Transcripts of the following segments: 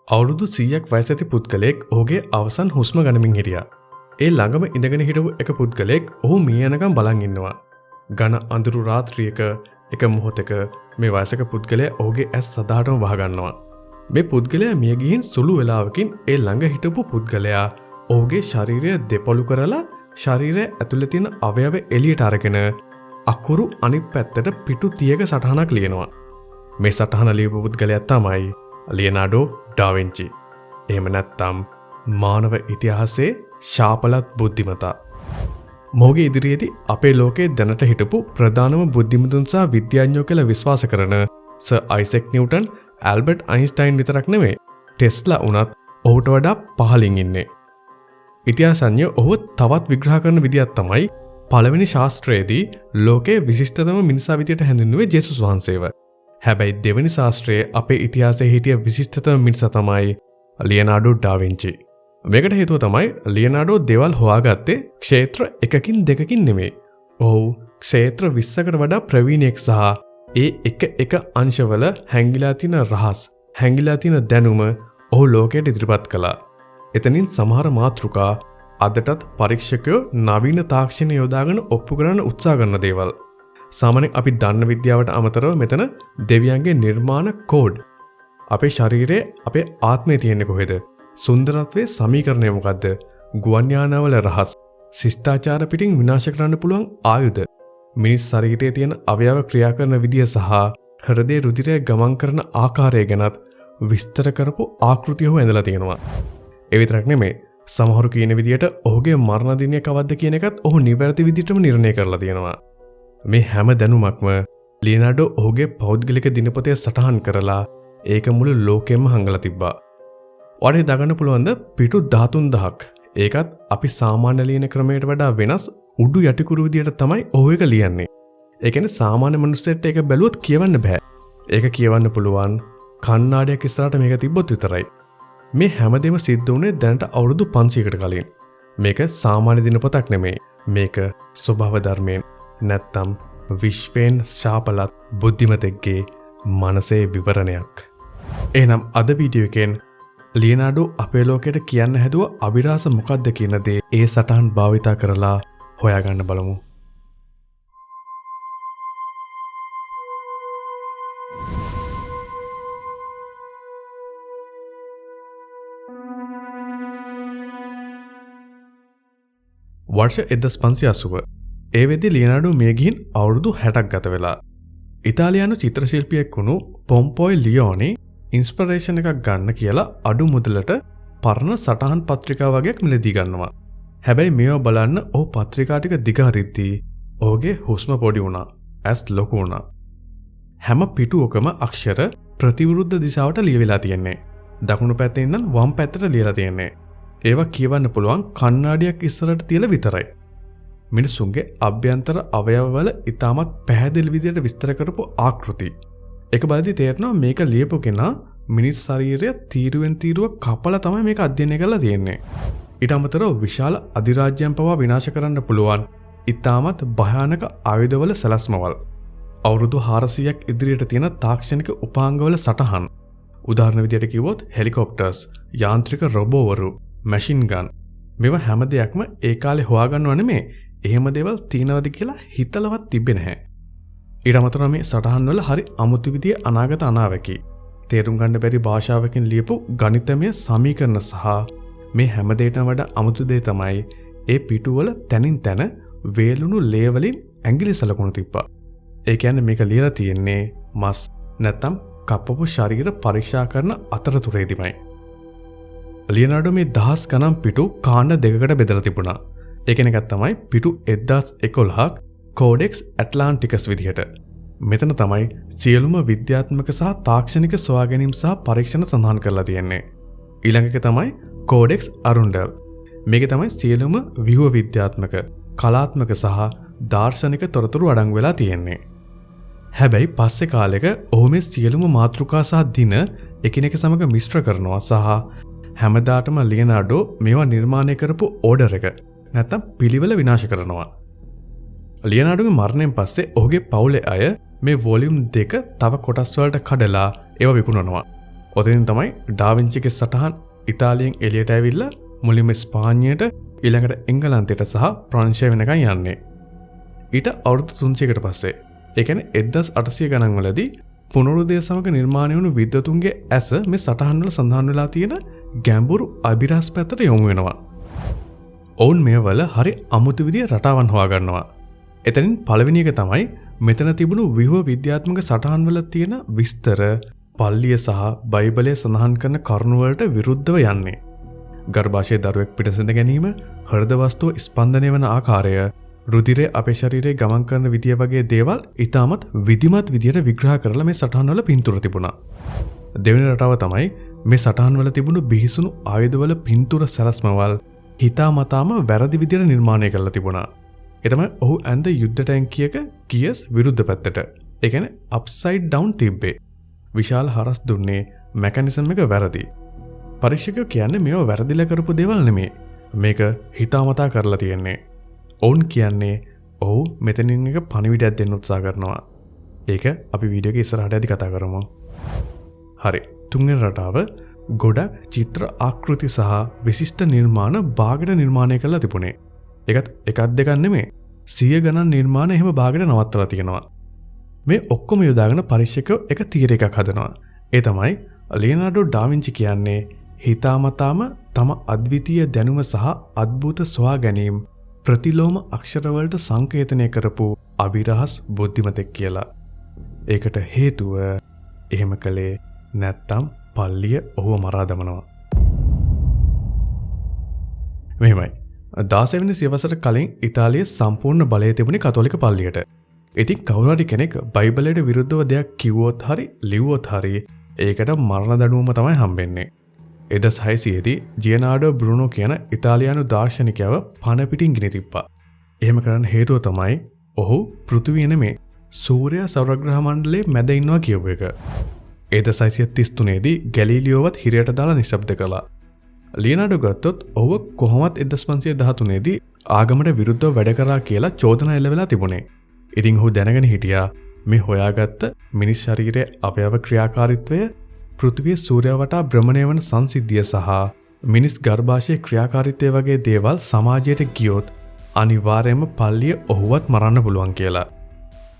අවුරුදු 100ක් වයස ඇති පුද්ගලයෙක් ඔහුගේ අවසන් හුස්ම ගනිමින් හිටියා. ඒ ළඟම ඉඳගෙන හිටපු එක පුද්ගලයෙක් ඔහු මිය යනකම් බලන් ඉන්නවා. ඝන අඳුරු රාත්‍රියක එක මොහොතක මේ වයසක පුද්ගලයා ඔහුගේ ඇස් සදාටම වහගන්නවා. මේ පුද්ගලයා මිය ගිහින් සුළු වේලාවකින් ඒ ළඟ හිටපු පුද්ගලයා ඔහුගේ ශරීරය දෙපොළු කරලා ශරීරය ඇතුළේ තියෙන අවයව එළියට අරගෙන අකුරු අනිත් පැත්තට පිටු 30ක සටහනක් ලියනවා. මේ සටහන ලියපු පුද්ගලයා තමයි ලියනාඩෝ ඩා වින්චි. එහෙම නැත්නම් මානව ඉතිහාසයේ ශාපලත් බුද්ධිමතා. මොහුගේ ඉදිරියේදී අපේ ලෝකයේ දැනට හිටපු ප්‍රධානම බුද්ධිමතුන් සහ විද්‍යාඥයෝ කියලා විශ්වාස කරන sir Isaac Newton, Albert Einstein විතරක් නෙමෙයි ටෙස්ලා උනත් ඔහුට වඩා පහළින් ඉන්නේ. ඉතිහාසඥයෝ ඔහුව තවත් විග්‍රහ කරන විදියක් තමයි පළවෙනි ශාස්ත්‍රයේදී ලෝකයේ විශිෂ්ටතම මිනිසා විදියට හැඳින්වුවේ ජේසුස් වහන්සේව. හැබැයි දෙවෙනි ශාස්ත්‍රයේ අපේ ඉතිහාසයේ හිටිය විශිෂ්ටතම මිනිසා තමයි ලියනාඩෝ ඩා වින්චි. මේකට හේතුව තමයි ලියනාඩෝ දේවල් හොයාගත්තේ ක්ෂේත්‍ර එකකින් දෙකකින් නෙමෙයි. ඔහු ක්ෂේත්‍ර 20කට වඩා ප්‍රවීණයෙක් සහ ඒ එක අංශවල හැංගිලා තියෙන රහස්, හැංගිලා තියෙන දැනුම ඔහු ලෝකයට ඉදිරිපත් කළා. එතනින් සමහර මාතෘකා අදටත් පරීක්ෂකයෝ නවීන තාක්ෂණය යොදාගෙන ඔප්පු කරන්න උත්සාහ කරන දේවල්. සාමාන්‍යයෙන් අපි දන්න විද්‍යාවට අමතරව මෙතන දෙවියන්ගේ නිර්මාණ කෝඩ්. අපේ ශරීරයේ අපේ ආත්මය තියෙන්නේ කොහෙද? සුන්දරත්වයේ සමීකරණය මොකද්ද? ගුවන් යානාවල රහස්, ශිෂ්ටාචාර පිටින් විනාශ කරන්න පුළුවන් ආයුධ, මිනිස් ශරීරයේ තියෙන අවයව ක්‍රියා කරන විදිය සහ හෘදයේ රුධිරය ගමන් කරන ආකාරය ගැනත් විස්තර කරපු ආකෘතිය ඔහු ඇඳලා තියෙනවා. ඒ විතරක් නෙමෙයි, සමහරු කියන විදියට ඔහුගේ මරණ දිනය කවද්ද කියන එකත් ඔහු නිවැරදි විදිහටම නිර්ණය කරලා තියෙනවා. මේ හැම දැනුමක්ම ලියනාඩෝ ඔහුගේ පෞද්ගලික දිනපොතේ සටහන් කරලා ඒක මුළු ලෝකෙම හංගලා තිබ්බා. වඩේ දාගන්න පුළුවන්ද පිටු 13000ක්. ඒකත් අපි සාමාන්‍ය ලියන ක්‍රමයට වඩා වෙනස් උඩු යටිකුරු විදියට තමයි ඔහු එක ලියන්නේ. ඒ කියන්නේ සාමාන්‍ය මිනිස්සුන්ට ඒක බැලුවොත් කියවන්න බෑ. ඒක කියවන්න පුළුවන් කණ්ණාඩියක් ඉස්සරහට මේක තිබ්බොත් විතරයි. මේ හැමදේම සිද්ධ වුණේ දැනට අවුරුදු 500කට කලින්. මේක සාමාන්‍ය දිනපොතක් නෙමෙයි. මේක ස්වභාව ධර්මයෙන් නැත්තම් විශ්වයෙන් ශාපලත් බුද්ධිමතෙක්ගේ මනසේ විවරණයක්. එහෙනම් අද වීඩියෝ එකෙන් ලියනාඩෝ අපේ ලෝකයට කියන්න හැදුව අභිරහස මොකක්ද කියන දේ ඒ සටහන් භාවිතා කරලා හොයාගන්න බලමු. වර්ෂ 1580 ඒ වෙද්දී ලියනාඩෝ මිය ගිහින් අවුරුදු 60ක් ගත වෙලා. ඉතාලියානු චිත්‍ර ශිල්පියෙක් වුණු පොම්පොයි ලියෝනි ඉන්ස්පිරේෂන් එකක් ගන්න කියලා අඩු මුදලට පරණ සටහන් පත්‍රිකා වගේක් මිලදී ගන්නවා. හැබැයි මේව බලන්න ඔහු පත්‍රිකා ටික දිග හරිද්දී ඔහුගේ හුස්ම පොඩි වුණා. ඇස් ලොකු වුණා. හැම පිටුවකම අක්ෂර ප්‍රතිවිරුද්ධ දිශාවට ලියවිලා තියෙන්නේ. දකුණු පැත්තේ ඉඳන් වම් පැත්තට ලියලා තියෙන්නේ. ඒවා කියවන්න පුළුවන් කණ්ණාඩියක් ඉස්සරහට තියලා විතරයි. මිනිසුන්ගේ අභ්‍යන්තර අවයවවල ඉතාමත් පැහැදිලි විදිහට විස්තර කරපු ආකෘති. ඒක බලද්දි තේරෙනවා මේක ලියපු කෙනා මිනිස් ශරීරය තීරුවෙන් තීරුව කපලා තමයි මේක අධ්‍යයනය කරලා තියෙන්නේ. ඊට අමතරව විශාල අධිරාජ්‍යයන් පවා විනාශ කරන්න පුළුවන් ඉතාමත් භයානක ආයුධවල සැලැස්මවල්. අවුරුදු 400ක් ඉදිරියට තියෙන තාක්ෂණික උපාංගවල සටහන්. උදාහරණ විදිහට කිව්වොත් හෙලිකොප්ටර්ස්, යාන්ත්‍රික රොබෝවරු, මැෂින් ගන්. මේවා හැම දෙයක්ම ඒ කාලේ හොයාගන්නව නෙමෙයි. එහෙම දේවල් තියෙනවද කියලා හිතලවත් තිබ්බේ නැහැ. ඊට අමතරව මේ සටහන් වල හරි අමුතු විදිහේ අනාගත අනාවැකි. තේරුම් ගන්න බැරි භාෂාවකින් ලියපු ගණිතමය සමීකරණ සහ මේ හැම දෙයකටම වඩා අමුතු දේ තමයි ඒ පිටුවල තනින් තන වේලුණු ලේ වලින් ඇඟිලි සලකුණු තිබ්බා. ඒ කියන්නේ මේක ලියලා තියෙන්නේ මස් නැත්තම් කපපු ශරීර පරීක්ෂා කරන අතරතුරේදීමයි. ලියනාඩෝ මේ දහස් ගණන් පිටු කාණ්ඩ දෙකකට බෙදලා තිබුණා. ඒකෙන් එකක් තමයි පිටු 1011ක් කෝඩෙක්ස් ඇට්ලාන්ටිකස් විදිහට. මෙතන තමයි සියලුම විද්‍යාත්මක සහ තාක්ෂණික සොයාගැනීම් සහ පරීක්ෂණ සඳහන් කරලා තියෙන්නේ. ඊළඟ එක තමයි කෝඩෙක්ස් අරුන්ඩල්. මේකේ තමයි සියලුම ව්‍යුහ විද්‍යාත්මක, කලාත්මක සහ දාර්ශනික තොරතුරු අඩංගු වෙලා තියෙන්නේ. හැබැයි පස්සේ කාලෙක ඔහු මේ සියලුම මාතෘකා සහ දින එකිනෙක සමග මිශ්‍ර කරනවා සහ හැමදාටම ලියනාඩෝ මේවා නිර්මාණය කරපු ඕඩර් එක නැත්තම් පිළිවෙල විනාශ කරනවා. ලියනාඩෝගේ මරණයෙන් පස්සේ ඔහුගේ පවුලේ අය මේ වොලියුම් 2 තව කොටස් වලට කඩලා ඒවා විකුණනවා. ඔතනින් තමයි ඩාවින්චිගේ සටහන් ඉතාලියෙන් එළියට ඇවිල්ලා මුලින්ම ස්පාඤ්ඤයට ඊළඟට එංගලන්තයට සහ ප්‍රංශය වෙනකන් යන්නේ. ඊට අවුරුදු 300කට පස්සේ ඒ කියන්නේ 1800 ගණන් වලදී පුනරුදය සමග නිර්මාණය වුණු විද්වතුන්ගේ ඇස මේ සටහන් වල සඳහන් වෙලා තියෙන ගැඹුරු අභිරහස් පැත්තට යොමු වෙනවා. ඔවුන් මේවල හරි අමුතු විදිහේ රටාවන් හොයාගන්නවා. එතනින් පළවෙනි එක තමයි මෙතන තිබුණු විහුව විද්‍යාත්මක සටහන් වල තියෙන විස්තර පල්ලිය සහ බයිබලයේ සඳහන් කරන කරුණු වලට විරුද්ධව යන්නේ. ගර්භාෂයේ දරුවෙක් පිටසඳ ගැනීම, හෘද වස්තුව ස්පන්දනය වන ආකාරය, රුධිරය අපේ ශරීරයේ ගමන් කරන විදිය වගේ දේවල් ඉතාමත් විධිමත් විදියට විග්‍රහ කරලා මේ සටහන් වල පින්තූර තිබුණා. දෙවෙනි රටාව තමයි මේ සටහන් වල තිබුණු බිහිසුණු ආයුධවල පින්තූර සැලැස්මවල් හිතාමතාම වැරදි විදියට නිර්මාණය කරලා තිබුණා. ඒ තමයි ඔහු ඇඳ යුද්ධ ටැංකියක ගියස් විරුද්ධ පැත්තට. ඒ කියන්නේ අප්සයිඩ් ඩවුන් තිබ්බේ. විශාල හරස් දුන්නේ මෙකැනිසම් එක වැරදි. පරීක්ෂකයෝ කියන්නේ මේව වැරදිලා කරපු දේවල් නෙමෙයි. මේක හිතාමතා කරලා තියෙන්නේ. ඔවුන් කියන්නේ ඔහු මෙතනින් එක පණිවිඩයක් දෙන්න උත්සාහ කරනවා. ඒක අපි වීඩියෝ එකේ ඉස්සරහට යද්දි කතා කරමු. හරි. තුන්වෙනි රටාව ගොඩක් චිත්‍ර ආකෘති සහ විශිෂ්ට නිර්මාණ භාගයට නිර්මාණය කරලා තිබුණේ. ඒකත් එකක් දෙකක් නෙමෙයි. 100 ගණන් නිර්මාණ එහෙම භාගයට නවත්තලා තියෙනවා. මේ ඔක්කොම යොදාගෙන පරීක්ෂකයෝ එක තීරයකක් හදනවා. ඒ තමයි ලියනාඩෝ ඩාවින්චි කියන්නේ හිතාමතාම තම අද්විතීය දැනුම සහ අద్భుත සොයා ගැනීම ප්‍රතිලෝම අක්ෂරවලට සංකේතනය කරපු අවිරහස් බුද්ධිමතෙක් කියලා. ඒකට හේතුව එහෙම කළේ නැත්තම් පල්ලිය ඔහුව මරා දමනවා. මෙහෙමයි. 16 වෙනි සියවසට කලින් ඉතාලියේ සම්පූර්ණ බලය තිබුණේ කතෝලික පල්ලියට. ඉතින් කවුරු හරි කෙනෙක් බයිබලයට විරුද්ධව දෙයක් කිව්වොත් හරි ලිව්වොත් හරි ඒකට මරණ දඬුවම තමයි හම්බෙන්නේ. 1600 දී ජියනාඩෝ බ්‍රුනෝ කියන ඉතාලියානු දාර්ශනිකයව පණ පිටින් ගිනි තිබ්බා. එහෙම කරන්න හේතුව තමයි ඔහු පෘථිවිය නෙමේ සූර්යා සෞරග්‍රහ මණ්ඩලයේ මැද ඉන්නවා කියව එක. 1633 දී ගැලීලියෝවත් හිරයට දාලා නිශ්ශබ්ද කළා. ලියනාඩෝ ගත්තොත් ඔහුව කොහොමත් 1513 දී ආගමට විරුද්ධව වැඩ කරා කියලා චෝදනා එල්ලවෙලා තිබුණේ. ඉතින් ඔහු දැනගෙන හිටියා මේ හොයාගත්ත මිනිස් ශරීරයේ අවයව ක්‍රියාකාරීත්වය, පෘථිවිය සූර්යයා වටා භ්‍රමණය වන සංසිද්ධිය සහ මිනිස් ගර්භාෂයේ ක්‍රියාකාරීත්වය වගේ දේවල් සමාජයට ගියොත් අනිවාර්යයෙන්ම පල්ලිය ඔහුවත් මරන්න පුළුවන් කියලා.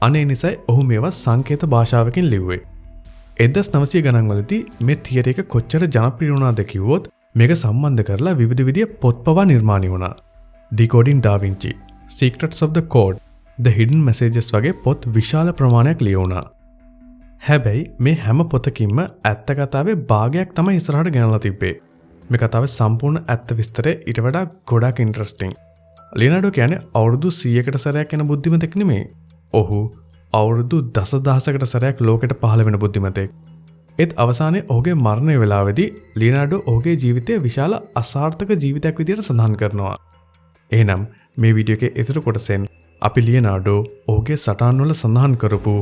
අනේ නිසයි ඔහු මේවා සංකේත භාෂාවකින් ලිව්වේ. 1900 ගණන් වලදී මේ තියරි එක කොච්චර ජනප්‍රිය වුණාද කිව්වොත් මේක සම්බන්ධ කරලා විවිධ විදිය පොත් පවා නිර්මාණය වුණා. Decoding Da Vinci, Secrets of the Code, The Hidden Messages වගේ පොත් විශාල ප්‍රමාණයක් ලියවුණා. හැබැයි මේ හැම පොතකින්ම ඇත්ත කතාවේ භාගයක් තමයි ඉස්සරහට ගෙනල්ලා තිබ්බේ. මේ කතාවේ සම්පූර්ණ ඇත්ත විස්තරය ඊට වඩා ගොඩක් ඉන්ටරෙස්ටිං. ලියනාඩෝ කියන්නේ අවුරුදු 100කට සැරයක් යන බුද්ධිමතෙක් නෙමෙයි. ඔහු අවුරුදු දසදහසකට සැරයක් ලෝකෙට පහළ වෙන බුද්ධිමතෙක්. ඒත් අවසානයේ ඔහුගේ මරණය වෙලාවේදී ලියනාඩෝ ඔහුගේ ජීවිතය විශාල අසාර්ථක ජීවිතයක් විදිහට සඳහන් කරනවා. එහෙනම් මේ වීඩියෝ එකේ ඊතර කොටසෙන් අපි ලියනාඩෝ ඔහුගේ සටහන් වල සඳහන් කරපු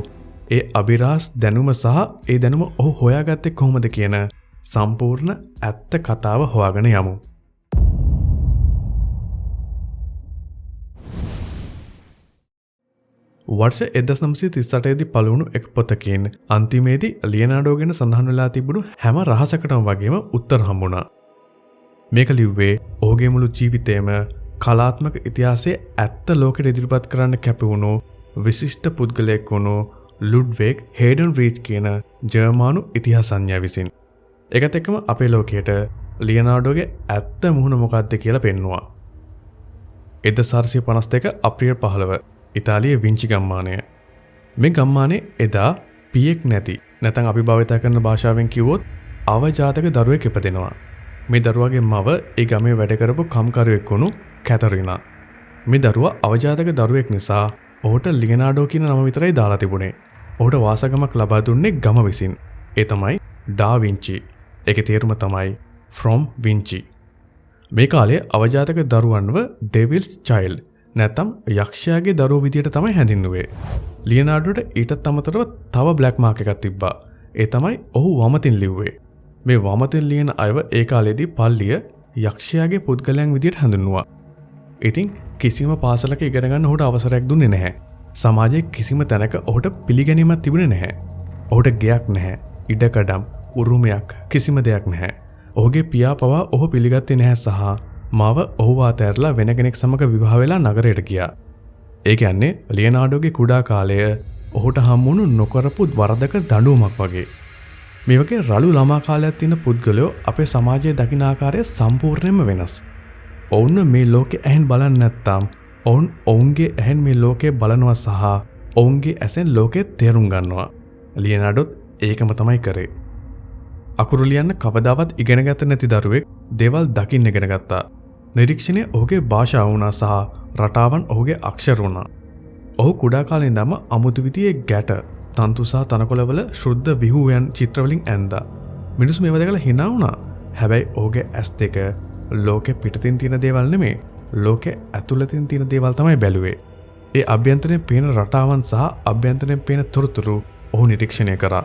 ඒ අභිරහස් දැනුම සහ ඒ දැනුම ඔහු හොයාගත්තේ කොහොමද කියන සම්පූර්ණ ඇත්ත කතාව හොයාගෙන යමු. වර්ෂ 1938 දී පළවුණු එක් පොතකින් අන්තිමේදී ලියනාඩෝ ගැන සඳහන් වෙලා තිබුණු හැම රහසකටම වගේම උත්තර හම්බුණා. මේක ලිව්වේ ඔහුගේ මුළු ජීවිතේම කලාත්මක ඉතිහාසයේ ඇත්ත ලෝකෙට ඉදිරිපත් කරන්න කැප වුණු විශිෂ්ට පුද්ගලයෙක් වුණු ලුඩ්විග් හේඩන් රීච් කියන ජර්මානු ඉතිහාසඥයා විසින්. ඒකත් එක්කම අපේ ලෝකයට ලියනාඩෝගේ ඇත්ත මුහුණ මොකක්ද කියලා පෙන්නුවා. 1452 අප්‍රේල් 15 ඉතාලියේ විංචි ගම්මානය. මේ ගම්මානයේ එදා පියෙක් නැති නැත්නම් අපි භාවිතා කරන භාෂාවෙන් කිව්වොත් අවජාතක දරුවෙක් ඉපදෙනවා. මේ දරුවාගේ මව ඒ ගමේ වැඩ කරපු කම්කරුවෙක් වුණු කැතරිනා. මේ දරුවා අවජාතක දරුවෙක් නිසා ඔහුට ලියනාඩෝ කියන නම විතරයි දාලා තිබුණේ. ඔහුට වාසගමක් ලබා දුන්නේ ගම විසින්. ඒ තමයි ඩා වින්චි. ඒකේ තේරුම තමයි from Vinci. මේ කාලේ අවජාතක දරුවන්ව Devil's Child නැත්නම් යක්ෂයාගේ දරුවෝ විදියට තමයි හැඳින්වුවේ. ලියනාඩෝට ඊටත් අමතරව තව බ්ලැක් මාක් එකක් තිබ්බා. ඒ තමයි ඔහු වමතින් ලිව්වේ. මේ වමතින් ලියන අයව ඒ කාලේදී පල්ලිය යක්ෂයාගේ පුද්ගලයන් විදියට හඳුන්වුවා. ඉතින් කිසිම පාසලක ඉගෙන ගන්න ඔහුට අවසරයක් දුන්නේ නැහැ. සමාජයේ කිසිම තැනක ඔහුට පිළිගැනීමක් තිබුණේ නැහැ. ඔහුට ගෙයක් නැහැ. ඉඩකඩම් උරුමයක් කිසිම දෙයක් නැහැ. ඔහුගේ පියා පවා ඔහු පිළිගත්තේ නැහැ සහ මාව ඔහුව අතහැරලා වෙන කෙනෙක් සමග විවාහ වෙලා නගරයට ගියා. ඒ කියන්නේ ලියනාඩෝගේ කුඩා කාලය ඔහුට හම්බුණු නොකරපු වරදක දඬුවමක් වගේ. මේ වගේ රළු ළමා කාලයක් තියෙන පුද්ගලයෝ අපේ සමාජයේ දකින ආකාරය සම්පූර්ණයෙන්ම වෙනස්. ඔවුන් මේ ලෝකේ ඇහෙන් බලන්නේ නැත්නම් ඔවුන් ඔවුන්ගේ ඇහෙන් මේ ලෝකේ බලනවා සහ ඔවුන්ගේ ඇසෙන් ලෝකේ තේරුම් ගන්නවා. ලියනාඩෝත් ඒකම තමයි කරේ. අකුරු ලියන්න කවදාවත් ඉගෙනගත නැති දරුවෙක් දේවල් දකින්න ඉගෙන ගත්තා. නිරීක්ෂණය ඔහුගේ භාෂාව වුණා සහ රටාවන් ඔහුගේ අක්ෂර වුණා. ඔහු කුඩා කාලේ ඉඳන්ම අමුතු විදිහේ ගැට, තන්තු සහ තනකොළවල ශුද්ධ විහුවයන් චිත්‍රවලින් ඇඳා. මිනිස්සු මේවා දැකලා hina වුණා. හැබැයි ඔහුගේ ඇස් දෙක ලෝකෙ පිටතින් තියෙන දේවල් නෙමෙයි, ලෝකෙ ඇතුළතින් තියෙන දේවල් තමයි බැලුවේ. ඒ අභ්‍යන්තරයෙන් පේන රටාවන් සහ අභ්‍යන්තරයෙන් පේන තොරතුරු ඔහු නිරීක්ෂණය කරා.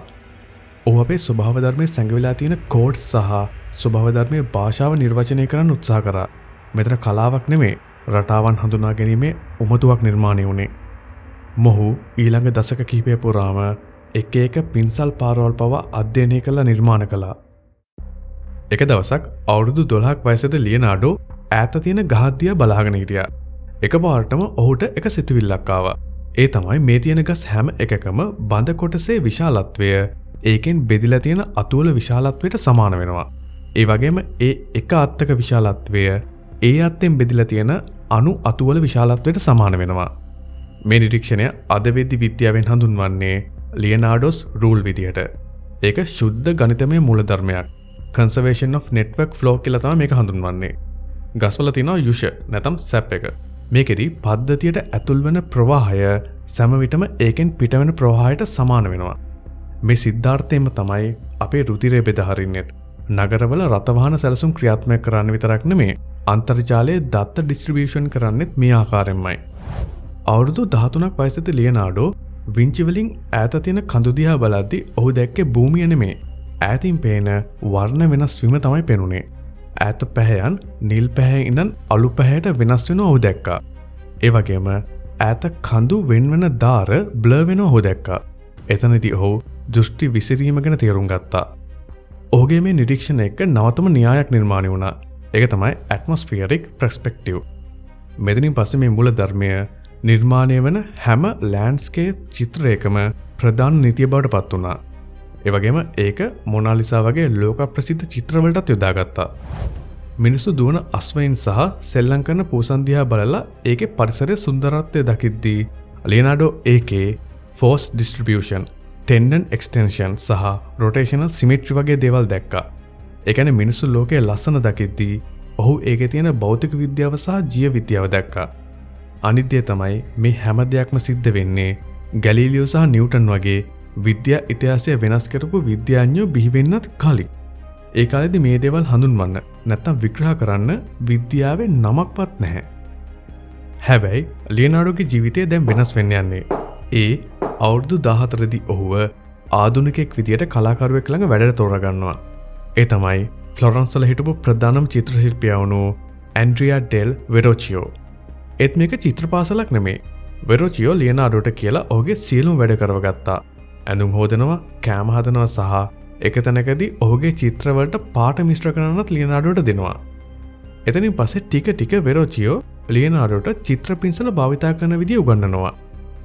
ඔහු අපේ ස්වභාව ධර්මයේ සැඟවිලා තියෙන කෝඩ්ස් සහ ස්වභාව ධර්මයේ භාෂාව නිර්වචනය කරන්න උත්සාහ කරා. මෙතන කලාවක් නෙමෙයි, රටාවන් හඳුනා ගැනීමේ උමතුවක් නිර්මාණය වුණේ. මොහු ඊළඟ දශක කිහිපය පුරාම එක එක පින්සල් පාරවල් පවා අධ්‍යයනය කළ නිර්මාණ කළා. එක දවසක් අවුරුදු 12ක් වයසේද ලියනාඩෝ ඈත තියෙන ගහක් දිහා බලාගෙන හිටියා. එකපාරටම ඔහුට එක සිතුවිල්ලක් ආවා. ඒ තමයි මේ තියෙන ගස් හැම එකකම බඳ කොටසේ විශාලත්වය ඒකෙන් බෙදිලා තියෙන අතුවල විශාලත්වයට සමාන වෙනවා. ඒ වගේම ඒ එක අත්තක විශාලත්වය ඒ අත්තෙන් බෙදිලා තියෙන අණු අතුවල විශාලත්වයට සමාන වෙනවා. මේ නිරීක්ෂණය අද වෙද්දි විද්‍යාවෙන් හඳුන්වන්නේ ලියනාඩෝස් රූල් විදියට. ඒක ශුද්ධ ගණිතමය මූලධර්මයක්. කන්සර්වේෂන් ඔෆ් නෙට්වර්ක් ෆ්ලෝ කියලා තමයි මේක හඳුන්වන්නේ. ගස්වල තියෙනවා යුෂ නැතම් සැප් එක. මේකෙදි පද්ධතියට ඇතුල් වෙන ප්‍රවාහය සෑම විටම ඒකෙන් පිට වෙන ප්‍රවාහයට සමාන වෙනවා. මේ සිද්ධාර්ථයම තමයි අපේ රුධිරය බෙදහරින්නෙත්. නගරවල රථවාහන සැලසුම් ක්‍රියාත්මක කරන්න විතරක් නෙමේ, අන්තර්ජාලයේ දත්ත ඩිස්ට්‍රිබියුෂන් කරන්නෙත් මේ ආකාරයෙන්මයි. අවුරුදු 13ක් වයසේදී ලියනාඩෝ විංචි වලින් ඈත තියෙන කඳු දිහා බලද්දී ඔහු දැක්කේ භූමිය නෙමේ, ඈතින් පේන වර්ණ වෙනස් වීම තමයි පෙනුනේ. ඈත පැහැයන් නිල් පැහැයෙන් ඉඳන් අලු පැහැයට වෙනස් වෙනවා ඔහු දැක්කා. ඒ වගේම ඈත කඳු වෙන්වන දාර බ්ලර් වෙනවා ඔහු දැක්කා. එතනදී ඔහු දෘෂ්ටි විසිරීම ගැන තේරුම් ගත්තා. ඔහුගේ මේ නිරීක්ෂණ එක්ක නවතම න්‍යායක් නිර්මාණය වුණා. ඒක තමයි ඇට්මොස්ෆියරික් පර්ස්පෙක්ටිව්. මෙතනින් පස්සේ මේ මූල ධර්මය නිර්මාණය වන හැම ලෑන්ඩ්ස්කේප් චිත්‍රයකම ප්‍රධාන නීතිය බවට පත් වුණා. ඒ වගේම ඒක මොනාලිසා වගේ ලෝක ප්‍රසිද්ධ චිත්‍රවලටත් යොදාගත්තා. මිනිස්සු දුවන අස්වැයින් සහ සෙල්ලම් කරන පූසන් දිහා බලලා ඒකේ පරිසරයේ සුන්දරත්වය දකිද්දී ලියනාඩෝ ඒකේ ෆෝස් ඩිස්ට්‍රිබියුෂන්, ටෙන්ඩන් එක්ස්ටෙන්ෂන් සහ රොටේෂනල් සිමෙට්‍රි වගේ දේවල් දැක්කා. ඒ කියන්නේ මිනිස්සු ලෝකයේ ලස්සන දකිද්දී ඔහු ඒකේ තියෙන භෞතික විද්‍යාව සහ ජීව විද්‍යාව දැක්කා. අනිත් දේ තමයි මේ හැම දෙයක්ම සිද්ධ වෙන්නේ ගැලීලියෝ සහ නිව්ටන් වගේ විද්‍යා ඉතිහාසය වෙනස් කරපු විද්‍යාඥයෝ බිහි වෙන්නත් කලින්. ඒ කාලේදී මේ දේවල් හඳුන්වන්න නැත්නම් විග්‍රහ කරන්න විද්‍යාවේ නමක්වත් නැහැ. හැබැයි ලියනාඩෝගේ ජීවිතය දැන් වෙනස් වෙන්න යන්නේ. ඒ අවුරුදු 14 දී ඔහුව ආධුනිකයෙක් විදියට කලාකරුවෙක් ළඟ වැඩට තෝරගන්නවා. ඒ තමයි ෆ්ලොරන්ස් වල හිටපු ප්‍රධානම චිත්‍ර ශිල්පියා වුණු ඇන්ඩ්‍රියා ඩෙල් වෙරෝචියෝ. ඒත් මේක චිත්‍ර පාසලක් නෙමේ. වෙරෝචියෝ ලියනාඩෝට කියලා ඔහුගේ සියලුම වැඩ කරවගත්තා. ඇඳුම් හොදනවා, කෑම හදනවා සහ එක තැනකදී ඔහුගේ චිත්‍රවලට පාට මිශ්‍ර කරන්නත් ලියනාඩෝට දෙනවා. එතනින් පස්සේ ටික ටික වෙරෝචියෝ ලියනාඩෝට චිත්‍ර පින්සල භාවිතා කරන විදිය උගන්වනවා.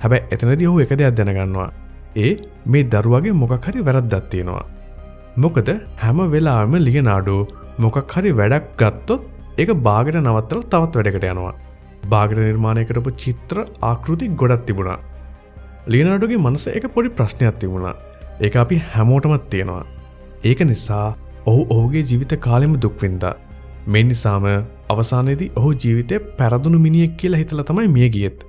හැබැයි එතනදී ඔහු එක දෙයක් දැනගන්නවා. ඒ මේ දරුවාගේ මොකක් හරි වැරද්දක් තියෙනවා. මොකද හැම වෙලාවෙම ලියනාඩෝ මොකක් හරි වැඩක් ගත්තොත් ඒක බාගෙට නවත්තලා තවත් වැඩකට යනවා. බාගෙට නිර්මාණය කරපු චිත්‍ර ආකෘති ගොඩක් තිබුණා. ලියනාඩෝගේ මනසේ එක පොඩි ප්‍රශ්නයක් තිබුණා. ඒක අපි හැමෝටම තියෙනවා. ඒක නිසා ඔහු ඔහුගේ ජීවිත කාලෙම දුක් විඳා. මේ නිසාම අවසානයේදී ඔහු ජීවිතේ පෙරදුණු මිනිහෙක් කියලා හිතලා තමයි මිය ගියෙත්.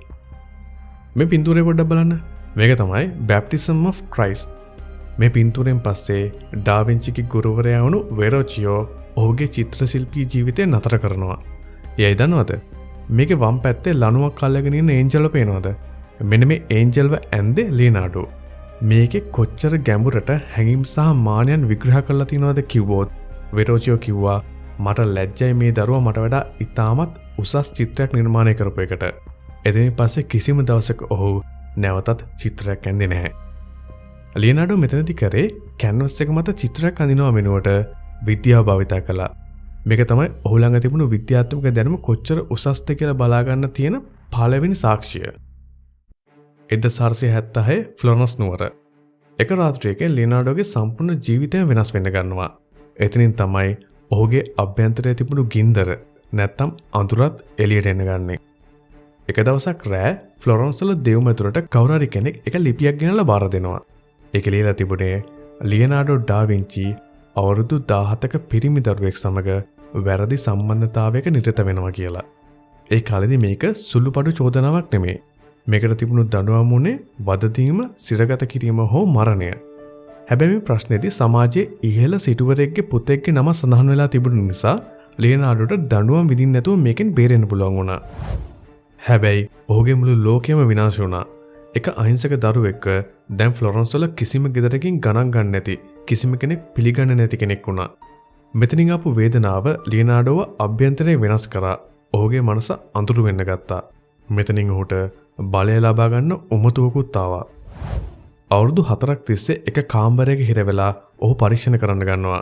මේ පින්තූරය පොඩ්ඩක් බලන්න. මේක තමයි බැප්ටිසම් ඔෆ් ක්‍රයිස්ට්. මේ පින්තූරෙන් පස්සේ ඩා වින්චිගේ ගුරුවරයා වුණු වෙරෝචියෝ ඔහුගේ චිත්‍ර ශිල්පී ජීවිතය නතර කරනවා. එයයි දන්නවද? මේකේ වම් පැත්තේ ලණුවක් අල්ලගෙන ඉන්න ඒන්ජල්ව පේනවද? මෙන්න මේ ඒන්ජල්ව ඇන්දේ ලියනාඩෝ. මේකේ කොච්චර ගැඹුරට හැඟීම් සහ මානයන් විග්‍රහ කරලා තියෙනවද කිව්වොත් වෙරෝචියෝ කිව්වා මට ලැජ්ජයි මේ දරුවා මට වඩා ඉතාමත් උසස් චිත්‍රයක් නිර්මාණය කරපු එකට. එතනින් පස්සේ කිසිම දවසක ඔහු නැවතත් චිත්‍රයක් ඇඳේ නැහැ. ලියනාඩෝ මෙතනදි කරේ කැන්වස් එක මත චිත්‍රයක් අඳිනවා වෙනුවට විද්‍යාව භාවිතා කළා. මේක තමයි ඔහු ළඟ තිබුණු විද්‍යාත්මක දැනුම කොච්චර උසස්ද කියලා බලා ගන්න තියෙන පළවෙනි සාක්ෂිය. 1476 ෆ්ලොරන්ස් නුවර. එක රාත්‍රියකින් ලියනාඩෝගේ සම්පූර්ණ ජීවිතය වෙනස් වෙන්න ගන්නවා. එතනින් තමයි ඔහුගේ අභ්‍යන්තරයේ තිබුණු ගින්දර නැත්තම් අඳුරත් එළියට එන්න ගන්නේ. එක දවසක් රෑ ෆ්ලොරන්ස් වල දෙව්මැදුරට කවුරු හරි කෙනෙක් එක ලිපියක් ගෙනලා බාර දෙනවා. ඒක ලියලා තිබුණේ ලියනාඩෝ ඩා වින්චි අවුරුදු 17ක පිරිමි දරුවෙක් සමග වැරදි සම්බන්ධතාවයක නිරත වෙනවා කියලා. ඒ කාලෙදි මේක සුළුපටු චෝදනාවක් නෙමෙයි. මේකට තිබුණු දඬුවම උනේ වදදීම, සිරගත කිරීම හෝ මරණය. හැබැයි මේ ප්‍රශ්නේදී සමාජයේ ඉහළ සිටුවරයෙක්ගේ පුතෙක්ගේ නම සඳහන් වෙලා තිබුණු නිසා ලියනාඩෝට දඬුවම් විඳින්න නැතුව මේකෙන් බේරෙන්න පුළුවන් වුණා. හැබැයි ඔහුගේ මුළු ලෝකයම විනාශ වුණා. එක අහිංසක දරුවෙක්ව දැන් ෆ්ලොරන්ස් වල කිසිම ගෙදරකින් ගණන් ගන්න නැති, කිසිම කෙනෙක් පිළිගන්නේ නැති කෙනෙක් වුණා. මෙතනින් ආපු වේදනාව ලියනාඩෝව අභ්‍යන්තරයෙන් වෙනස් කරා. ඔහුගේ මනස අඳුරු වෙන්න ගත්තා. මෙතනින් ඔහුට බලය ලබා ගන්න උමතුවකුත් ආවා. අවුරුදු 4ක් තිස්සේ එක කාමරයක හිර වෙලා ඔහු පරීක්ෂණ කරන්න ගන්නවා.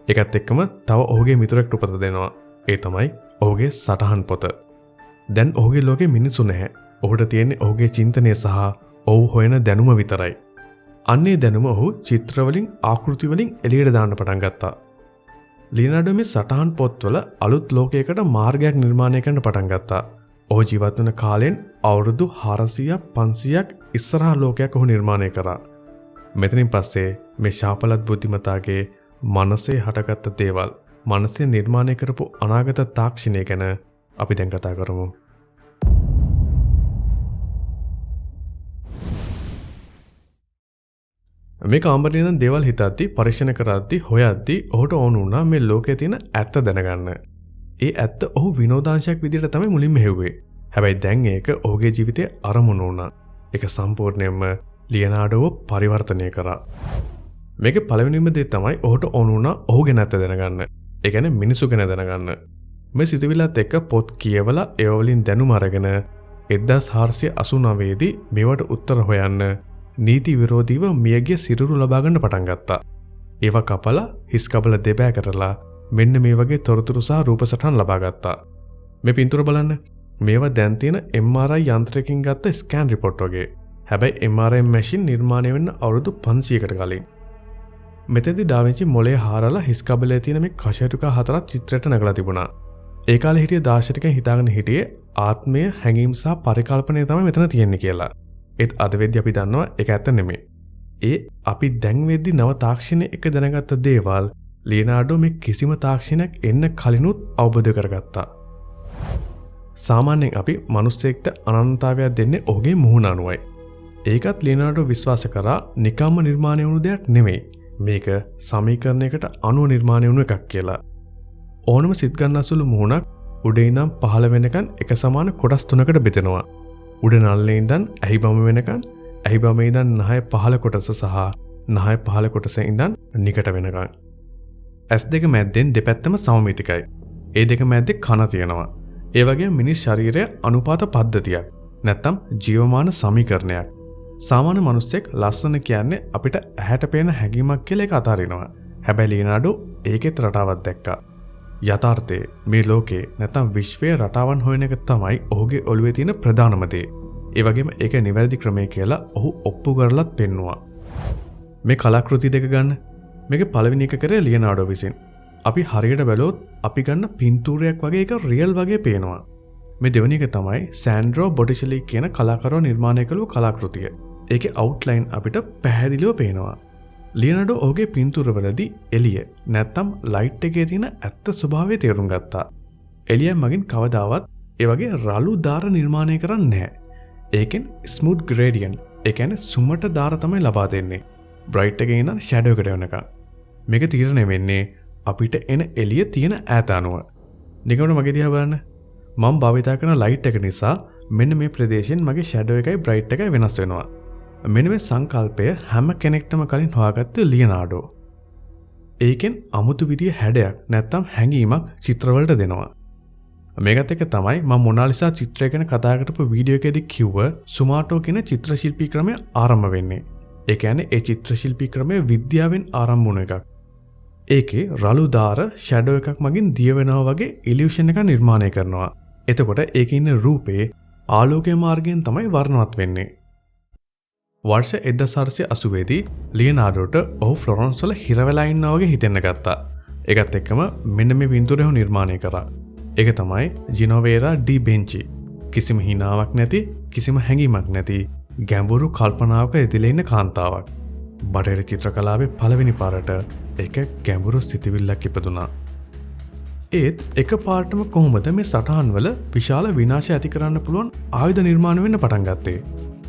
ඒකත් එක්කම තව ඔහුගේ මිතුරෙක්ට උපත දෙනවා. ඒ තමයි ඔහුගේ සටහන් පොත. දැන් ඔහුගේ ලෝකේ මිනිස්සු නැහැ. ඔහුට තියෙන්නේ ඔහුගේ චින්තනය සහ ඔහු හොයන දැනුම විතරයි. අන්නේ දැනුම ඔහු චිත්‍රවලින්, ආකෘතිවලින් එළියට දාන්න පටන් ගත්තා. ලියනාඩෝ මේ සටහන් පොත්වල අලුත් ලෝකයකට මාර්ගයක් නිර්මාණය කරන්න පටන් ගත්තා. ඔහු ජීවත් වන කාලෙන් අවුරුදු 400ක් 500ක් ඉස්සරහා ලෝකයක් ඔහු නිර්මාණය කරා. මෙතනින් පස්සේ මේ ශාපලත් බුද්ධිමතාගේ මනසේ හටගත්ත දේවල්, මනසේ නිර්මාණය කරපු අනාගත තාක්ෂණය ගැන අපි දැන් කතා කරමු. මේ කාමරේ ඉඳන් දේවල් හිතද්දි, පරීක්ෂණ කරද්දි, හොයද්දි ඔහුට ඕන වුණා මේ ලෝකයේ තියෙන ඇත්ත දැනගන්න. ඒ ඇත්ත ඔහු විනෝදාංශයක් විදිහට තමයි මුලින්ම හෙව්වේ. හැබැයි දැන් ඒක ඔහුගේ ජීවිතයේ අරමුණ වුණා. ඒක සම්පූර්ණයෙන්ම ලියනාඩෝව පරිවර්තනය කරා. මේකේ පළවෙනිම දේ තමයි ඔහුට ඕන වුණා ඔහුගේ නැත්ත දැනගන්න. ඒ කියන්නේ මිනිසු ගැන දැනගන්න. මේ සිතුවිල්ලත් එක්ක පොත් කියවලා ඒ වලින් දැනුම අරගෙන 1489 දී මේවට උත්තර හොයන්න නීති විරෝධීව මියගිය සිරුරු ලබා ගන්න පටන් ගත්තා. ඒවා කපලා හිස් කබල දෙබෑ කරලා මෙන්න මේ වගේ තොරතුරු සහ රූප සටහන් ලබා ගත්තා. මේ පින්තූර බලන්න. මේවා දැන් තියෙන MRI යන්ත්‍රයකින් ගත්ත ස්කෑන් රිපෝට් වගේ. හැබැයි MRI මැෂින් නිර්මාණය වෙන්න අවුරුදු 500කට කලින්. මෙතෙන්දී ඩා වින්චි මොලේ හාරලා හිස් කබලේ තියෙන මේ කෂයුතුකා හතරක් චිත්‍රයට නගලා තිබුණා. ඒ කාලේ හිටිය දාර්ශනිකයන් හිතාගෙන හිටියේ ආත්මය, හැඟීම් සහ පරිකල්පනය තමයි මෙතන තියෙන්නේ කියලා. ඒත් අද වෙද්දී අපි දන්නවා ඒක ඇත්ත නෙමෙයි. ඒ අපි දැන් වෙද්දී නව තාක්ෂණය එක දැනගත්ත දේවල් ලියනාඩෝ මේ කිසිම තාක්ෂණයක් එන්න කලිනුත් අවබෝධ කරගත්තා. සාමාන්‍යයෙන් අපි මිනිස්සෙක්ට අනන්තතාවයක් දෙන්නේ ඔහුගේ මුහුණ අනුවයි. ඒකත් ලියනාඩෝ විශ්වාස කරා නිකම්ම නිර්මාණය වුණු දෙයක් නෙමෙයි. මේක සමීකරණයකට අනුව නිර්මාණය වුණු එකක් කියලා. ඕනම සිත් ගන්නසුළු මුහුණක් උඩ ඉඳන් පහළ වෙනකන් එක සමාන කොටස් තුනකට බෙදෙනවා. උඩ නළලේ ඉඳන් ඇහි බම වෙනකන්, ඇහි බමේ ඉඳන් නහය පහළ කොටස සහ නහය පහළ කොටසේ ඉඳන් නිකට වෙනකන්. S2 මැද්දෙන් දෙපැත්තම සමමිතිකයි. ඒ දෙක මැද්දේ කන තියෙනවා. ඒ වගේම මිනිස් ශරීරය අනුපාත පද්ධතියක්. නැත්තම් ජීවමාන සමීකරණයක්. සාමාන්‍ය මිනිස්සෙක් ලස්සන කියන්නේ අපිට ඇහැට පේන හැඟීමක් කියලා ඒක අතාරිනවා. හැබැයි ලියනාඩෝ ඒකෙත් රටාවක් දැක්කා. යථාර්ථයේ මේ ලෝකේ නැත්තම් විශ්වයේ රටාවන් හොයන එක තමයි ඔහුගේ ඔළුවේ තියෙන ප්‍රධානම දේ. ඒ වගේම ඒක නිවැරදි ක්‍රමය කියලා ඔහු ඔප්පු කරලත් පෙන්නුවා. මේ කලාකෘති දෙක ගන්න. මේකේ පළවෙනි එක කරේ ලියනාඩෝ විසින්. අපි හරියට බැලුවොත් අපි ගන්න පින්තූරයක් වගේ එක රියල් වගේ පේනවා. මේ දෙවෙනි එක තමයි සෑන්ඩ්‍රෝ බොටිෂෙලි කියන කලාකරුවා නිර්මාණය කළ කලාකෘතිය. ඒකේ අවුට්ලයින් අපිට පැහැදිලිව පේනවා. ලියනාඩෝ ඔහුගේ පින්තූරවලදී එළිය නැත්තම් ලයිට් එකේ තියෙන ඇත්ත ස්වභාවය තේරුම් ගත්තා. එළිය මගින් කවදාවත් ඒ වගේ රළු දාර නිර්මාණය කරන්නේ නැහැ. ඒකෙන් ස්මූත් ග්‍රේඩියන්ට්, ඒ කියන්නේ සුමට දාර තමයි ලබා දෙන්නේ. බ්‍රයිට් එකේ ඉඳන් ෂැඩෝ එකට යනකම්. මේක තීරණය වෙන්නේ අපිට එන එළිය තියෙන ඈත අනුව. නිකම්ම මගේ දිහා බලන්න. මම භාවිතා කරන ලයිට් එක නිසා මෙන්න මේ ප්‍රදේශයෙන් මගේ ෂැඩෝ එකයි බ්‍රයිට් එකයි වෙනස් වෙනවා. මෙන්න මේ සංකල්පය හැම කෙනෙක්ටම කලින් හොයාගත්තේ ලියනාඩෝ. ඒකෙන් අමුතු විදිය හැඩයක් නැත්තම් හැඟීමක් චිත්‍රවලට දෙනවා. මේකත් එක්ක තමයි මම මොනාලිසා චිත්‍රය ගැන කතා කරපු වීඩියෝ එකේදී කිව්ව සුමාටෝ කියන චිත්‍ර ශිල්පී ක්‍රමය ආරම්භ වෙන්නේ. ඒ කියන්නේ ඒ චිත්‍ර ශිල්පී ක්‍රමය විද්‍යාවෙන් ආරම්භ වුණ එකක්. ඒකේ රළු දාර ෂැඩෝ එකක් මගින් දිය වෙනවා වගේ ඉලියුෂන් එකක් නිර්මාණය කරනවා. එතකොට ඒකේ ඉන්න රූපේ ආලෝකයේ මාර්ගයෙන් තමයි වර්ණවත් වෙන්නේ. වර්ෂ 1480 දී ලියනාඩෝට ඔහු ෆ්ලොරන්ස් වල හිර වෙලා ඉන්නා වගේ හිතෙන්න ගත්තා. ඒකත් එක්කම මෙන්න මේ පින්තූරය ඔහු නිර්මාණය කරා. ඒක තමයි ජිනෝවේරා ඩි බෙන්චි. කිසිම හිනාවක් නැති, කිසිම හැඟීමක් නැති, ගැඹුරු කල්පනාවක ඇතිලා ඉන්න කාන්තාවක්. බටහිර චිත්‍ර කලාවේ පළවෙනි පාරට ඒක ගැඹුරු සිතුවිල්ලක් ඉපදුනා. ඒත් එක පාර්ටම කොහොමද මේ සටහන් වල විශාල විනාශය ඇති කරන්න පුළුවන් ආයුධ නිර්මාණය වෙන්න පටන් ගත්තේ?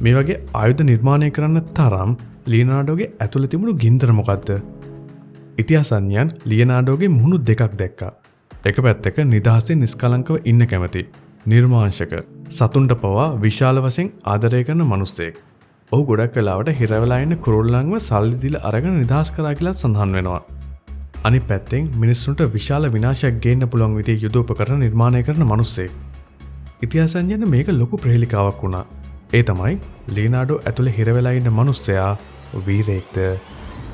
මේ වගේ ආයුධ නිර්මාණය කරන්න තරම් ලියනාඩෝගේ ඇතුළේ තිබුණු ගින්දර මොකද්ද? ඉතිහාසඥයන් ලියනාඩෝගේ මුහුණු දෙකක් දැක්කා. එක පැත්තක නිදහසේ නිස්කලංකව ඉන්න කැමති නිර්මාංශක, සතුන්ට පවා විශාල වශයෙන් ආදරය කරන මිනිස්සෙක්. ඔහු ගොඩක් වෙලාවට හිර වෙලා ඉන්න කුරුල්ලන්ව සල්ලි දීලා අරගෙන නිදහස් කරා කියලා සඳහන් වෙනවා. අනිත් පැත්තෙන් මිනිස්සුන්ට විශාල විනාශයක් ගේන්න පුළුවන් විදිහේ යුද උපකරණ නිර්මාණය කරන මිනිස්සෙක්. ඉතිහාසඥයන් මේක ලොකු ප්‍රහේලිකාවක් වුණා. ඒ තමයි ලියනාඩෝ ඇතුලේ හිර වෙලා ඉන්න මිනිස්සයා වීරයෙක්ද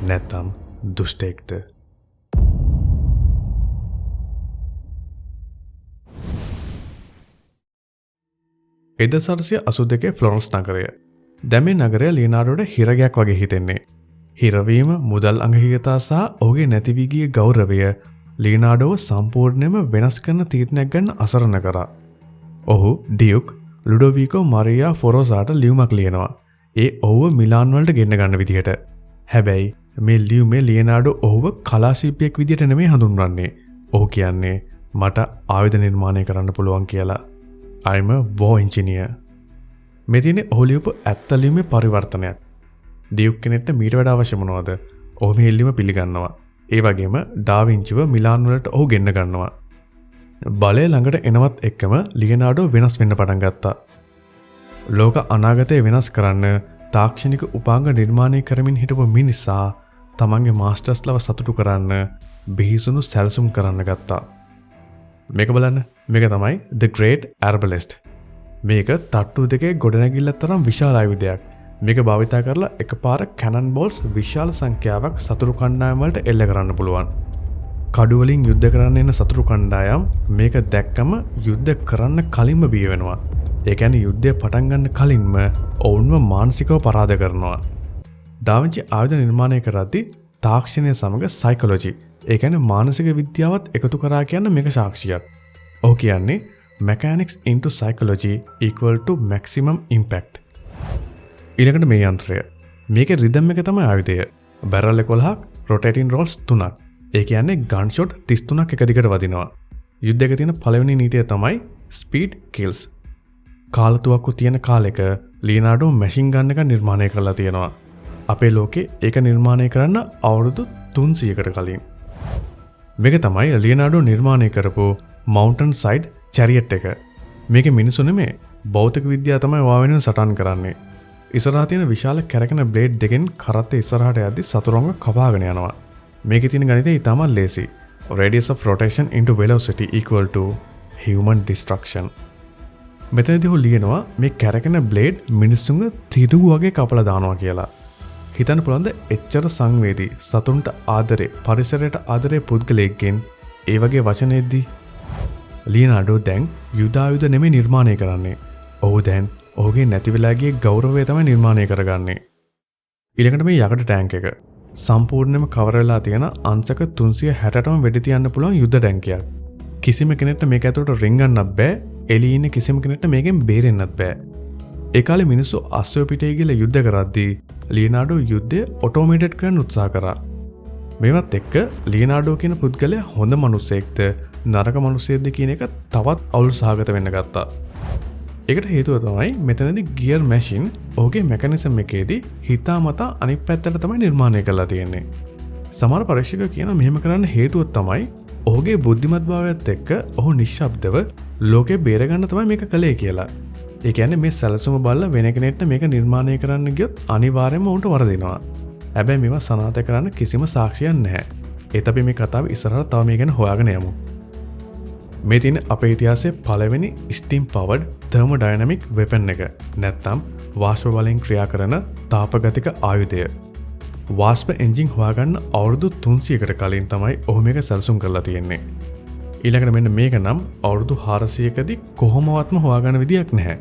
නැත්නම් දුෂ්ටයෙක්ද? 1882 ෆ්ලොරන්ස් නගරය. දැන් මේ නගරය ලියනාඩෝට හිරගයක් වගේ හිතෙන්නේ. හිරවීම, මුදල් අංගහිගතා සහ ඔහුගේ නැති වී ගිය ගෞරවය ලියනාඩෝව සම්පූර්ණයෙන්ම වෙනස් කරන තීරණයක් ගන්න අසරණ කරා. ඔහු ඩියුක් ලුඩෝවිකෝ මරියා ෆොරෝසාට ලියුමක් ලියනවා. ඒ ඔහුව මිලාන් වලට ගෙන්න ගන්න විදිහට. හැබැයි මේ ලියුමේ ලියනාඩෝ ඔහුව කලා ශිල්පියෙක් විදිහට නෙමෙයි හඳුන්වන්නේ. ඔහු කියන්නේ මට ආයුධ නිර්මාණය කරන්න පුළුවන් කියලා. I'm a war engineer. මෙතින ඔහු ලියපු ඇත්ත ලියුමේ පරිවර්තනයක්. ඩියුක් කෙනෙක්ට මීට වඩා අවශ්‍ය මොනවද? ඔහු මේ ලියුම පිළිගන්නවා. ඒ වගේම ඩාවින්චිව මිලාන් වලට ඔහු ගෙන්න ගන්නවා. බලය ළඟට එනවත් එක්කම ලියනාඩෝ වෙනස් වෙන්න පටන් ගත්තා. ලෝක අනාගතය වෙනස් කරන්න තාක්ෂණික උපාංග නිර්මාණය කරමින් හිටපු මිනිසා තමන්ගේ මාස්ටර්ස්ලව සතුටු කරන්න බිහිසුණු සැලසුම් කරන්න ගත්තා. මේක බලන්න. මේක තමයි The Great Arbalest. මේක තට්ටු දෙකේ ගොඩනැගිල්ලක් තරම් විශාල ආයුධයක්. මේක භාවිතා කරලා එකපාර කැනන් බෝල්ස් විශාල සංඛ්‍යාවක් සතුරු කණ්ඩායම් වලට එල්ල කරන්න පුළුවන්. කඩු වලින් යුද්ධ කරන්න එන සතුරු කණ්ඩායම් මේක දැක්කම යුද්ධ කරන්න කලින්ම බිය වෙනවා. ඒ කියන්නේ යුද්ධය පටන් ගන්න කලින්ම ඔවුන්ව මානසිකව පරාද කරනවා. ඩාවින්චි ආයුධ නිර්මාණය කරද්දී තාක්ෂණය සමග සයිකොලොජි, ඒ කියන්නේ මානසික විද්‍යාවත් එකතු කරා කියන මේක සාක්ෂියක්. ඔහු කියන්නේ mechanics into psychology equal to maximum impact. ඊළඟට මේ යන්ත්‍රය. මේකේ රිද්ම් එක තමයි ආයුධය. බැරල් 11ක්, rotating rolls 3ක්. ඒ කියන්නේ ගන් ෂොට් 33ක් එක දිගට වදිනවා. යුද්ධයක තියෙන පළවෙනි නීතිය තමයි speed kills. කාලතුවක්කු තියෙන කාලෙක ලියනාඩෝ මැෂින් ගන් එක නිර්මාණය කරලා තියෙනවා. අපේ ලෝකේ ඒක නිර්මාණය කරන්න අවුරුදු 300කට කලින්. මේක තමයි ලියනාඩෝ නිර්මාණය කරපු මවුන්ටන් සයිඩ් චැරියට් එක. මේක මිනිස්සු නෙමේ, භෞතික විද්‍යාව තමයි ඔයා වෙනුවෙන් සටන් කරන්නේ. ඉස්සරහා තියෙන විශාල කැරකෙන බ්ලේඩ් දෙකෙන් කරත්තේ ඉස්සරහට යද්දි සතුරුන්ව කපාගෙන යනවා. මේකේ තියෙන ගණිතය ඉතාමත් ලේසි. Radius of rotation into velocity equal to human destruction. මෙතනදී ඔහු ලියනවා මේ කැරකෙන බ්ලේඩ් මිනිස්සුන්ගේ තිරුව වගේ කපලා දානවා කියලා. හිතන්න පුළුවන්ද එච්චර සංවේදී, සතුන්ට ආදරේ, පරිසරයට ආදරේ පුද්ගලයෙක්ගෙන් ඒ වගේ වචනයේදී ලියනාඩෝ දැන් යුදායුධ නෙමෙයි නිර්මාණය කරන්නේ. ඔහු දැන් ඔහුගේ නැති වෙලා ගිය ගෞරවය තමයි නිර්මාණය කරගන්නේ. ඊළඟට මේ යකඩ ටැංක් එක සම්පූර්ණයෙන්ම කවර වෙලා තියෙන අංශක 360ටම වෙඩි තියන්න පුළුවන් යුද ටැංකියක්. කිසිම කෙනෙක්ට මේක ඇතුළට රිංගන්නත් බෑ. එළියේ ඉන්න කිසිම කෙනෙක්ට මේකෙන් බේරෙන්නත් බෑ. ඒ කාලේ මිනිස්සු අස්සය පිටේ ගිහලා යුද්ධ කරද්දී ලියනාඩෝ යුද්ධය ඔටෝමේටඩ් කරන්න උත්සාහ කරා. මේවත් එක්ක ලියනාඩෝ කියන පුද්ගලයා හොඳ මිනිසෙක්ද නරක මිනිසෙක්ද කියන එක තවත් අවුල් සහගත වෙන්න ගත්තා. ඒකට හේතුව තමයි මෙතනදී ගියර් මැෂින් ඔහුගේ මෙකැනිසම් එකේදී හිතාමතා අනිත් පැත්තට තමයි නිර්මාණය කරලා තියෙන්නේ. සමහර පරීක්ෂකයෝ කියන මෙහෙම කරන්න හේතුව තමයි ඔහුගේ බුද්ධිමත්භාවයත් එක්ක ඔහු නිශ්ශබ්දව ලෝකේ බේරගන්න තමයි මේක කළේ කියලා. ඒ කියන්නේ මේ සැලසුම බලලා වෙන කෙනෙක්ට මේක නිර්මාණය කරන්න ගියොත් අනිවාර්යයෙන්ම උන්ට වරදිනවා. හැබැයි මේවා සනාථ කරන්න කිසිම සාක්ෂියක් නැහැ. ඒත් අපි මේ කතාව ඉස්සරහට තව මේ ගැන හොයාගෙන යමු. මේ තියෙන අපේ ඉතිහාසයේ පළවෙනි ස්ටීම් පවර්ඩ් තර්මෝඩයිනමික් වෙපන් එක නැත්නම් වාෂ්ප බලෙන් ක්‍රියා කරන තාපගතික ආයුධය. වාෂ්ප එන්ජින් හොයාගන්න අවුරුදු 300කට කලින් තමයි ඔහු මේක සැලසුම් කරලා තියෙන්නේ. ඊළඟට මෙන්න මේක නම් අවුරුදු 400කදී කොහොමවත්ම හොයාගන්න විදියක් නැහැ.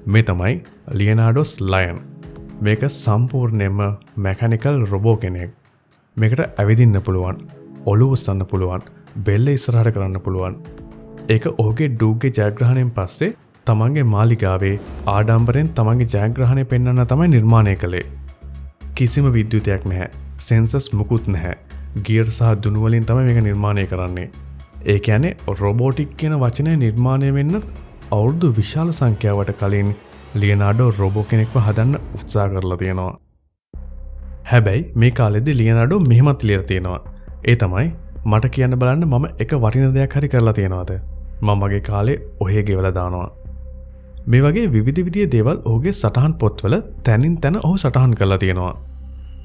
මේ තමයි ලියනාඩෝස් ලයන්. මේක සම්පූර්ණයෙන්ම මෙකැනිකල් රොබෝ කෙනෙක්. මේකට ඇවිදින්න පුළුවන්, ඔළුව උස්සන්න පුළුවන්, බෙල්ල ඉස්සරහට කරන්න පුළුවන්. ඒක ඔහුගේ ඩූග්ගේ ජයග්‍රහණයෙන් පස්සේ තමන්ගේ මාලිගාවේ ආඩම්බරෙන් තමන්ගේ ජයග්‍රහණය පෙන්වන්න තමයි නිර්මාණය කළේ. කිසිම විද්‍යුතයක් නැහැ, සෙන්සර්ස් මුකුත් නැහැ. ගියර් සහ දුනු වලින් තමයි මේක නිර්මාණය කරන්නේ. ඒ කියන්නේ රොබෝටික් කියන වචනය නිර්මාණය වෙන්න අවුරුදු විශාල සංඛ්‍යාවට කලින් ලියනාඩෝ රොබෝ කෙනෙක්ව හදන්න උත්සාහ කරලා තියෙනවා. හැබැයි මේ කාලෙදී ලියනාඩෝ මෙහෙමත් ලියලා තියෙනවා. ඒ තමයි මට කියන්න බලන්න මම එක වටින දෙයක් හරි කරලා තියෙනවද? මම මගේ කාලේ ඔහේ ගෙවලා දානවා. මේ වගේ විවිධ විදිහේ දේවල් ඔහුගේ සටහන් පොත්වල තැනින් තැන ඔහු සටහන් කරලා තියෙනවා.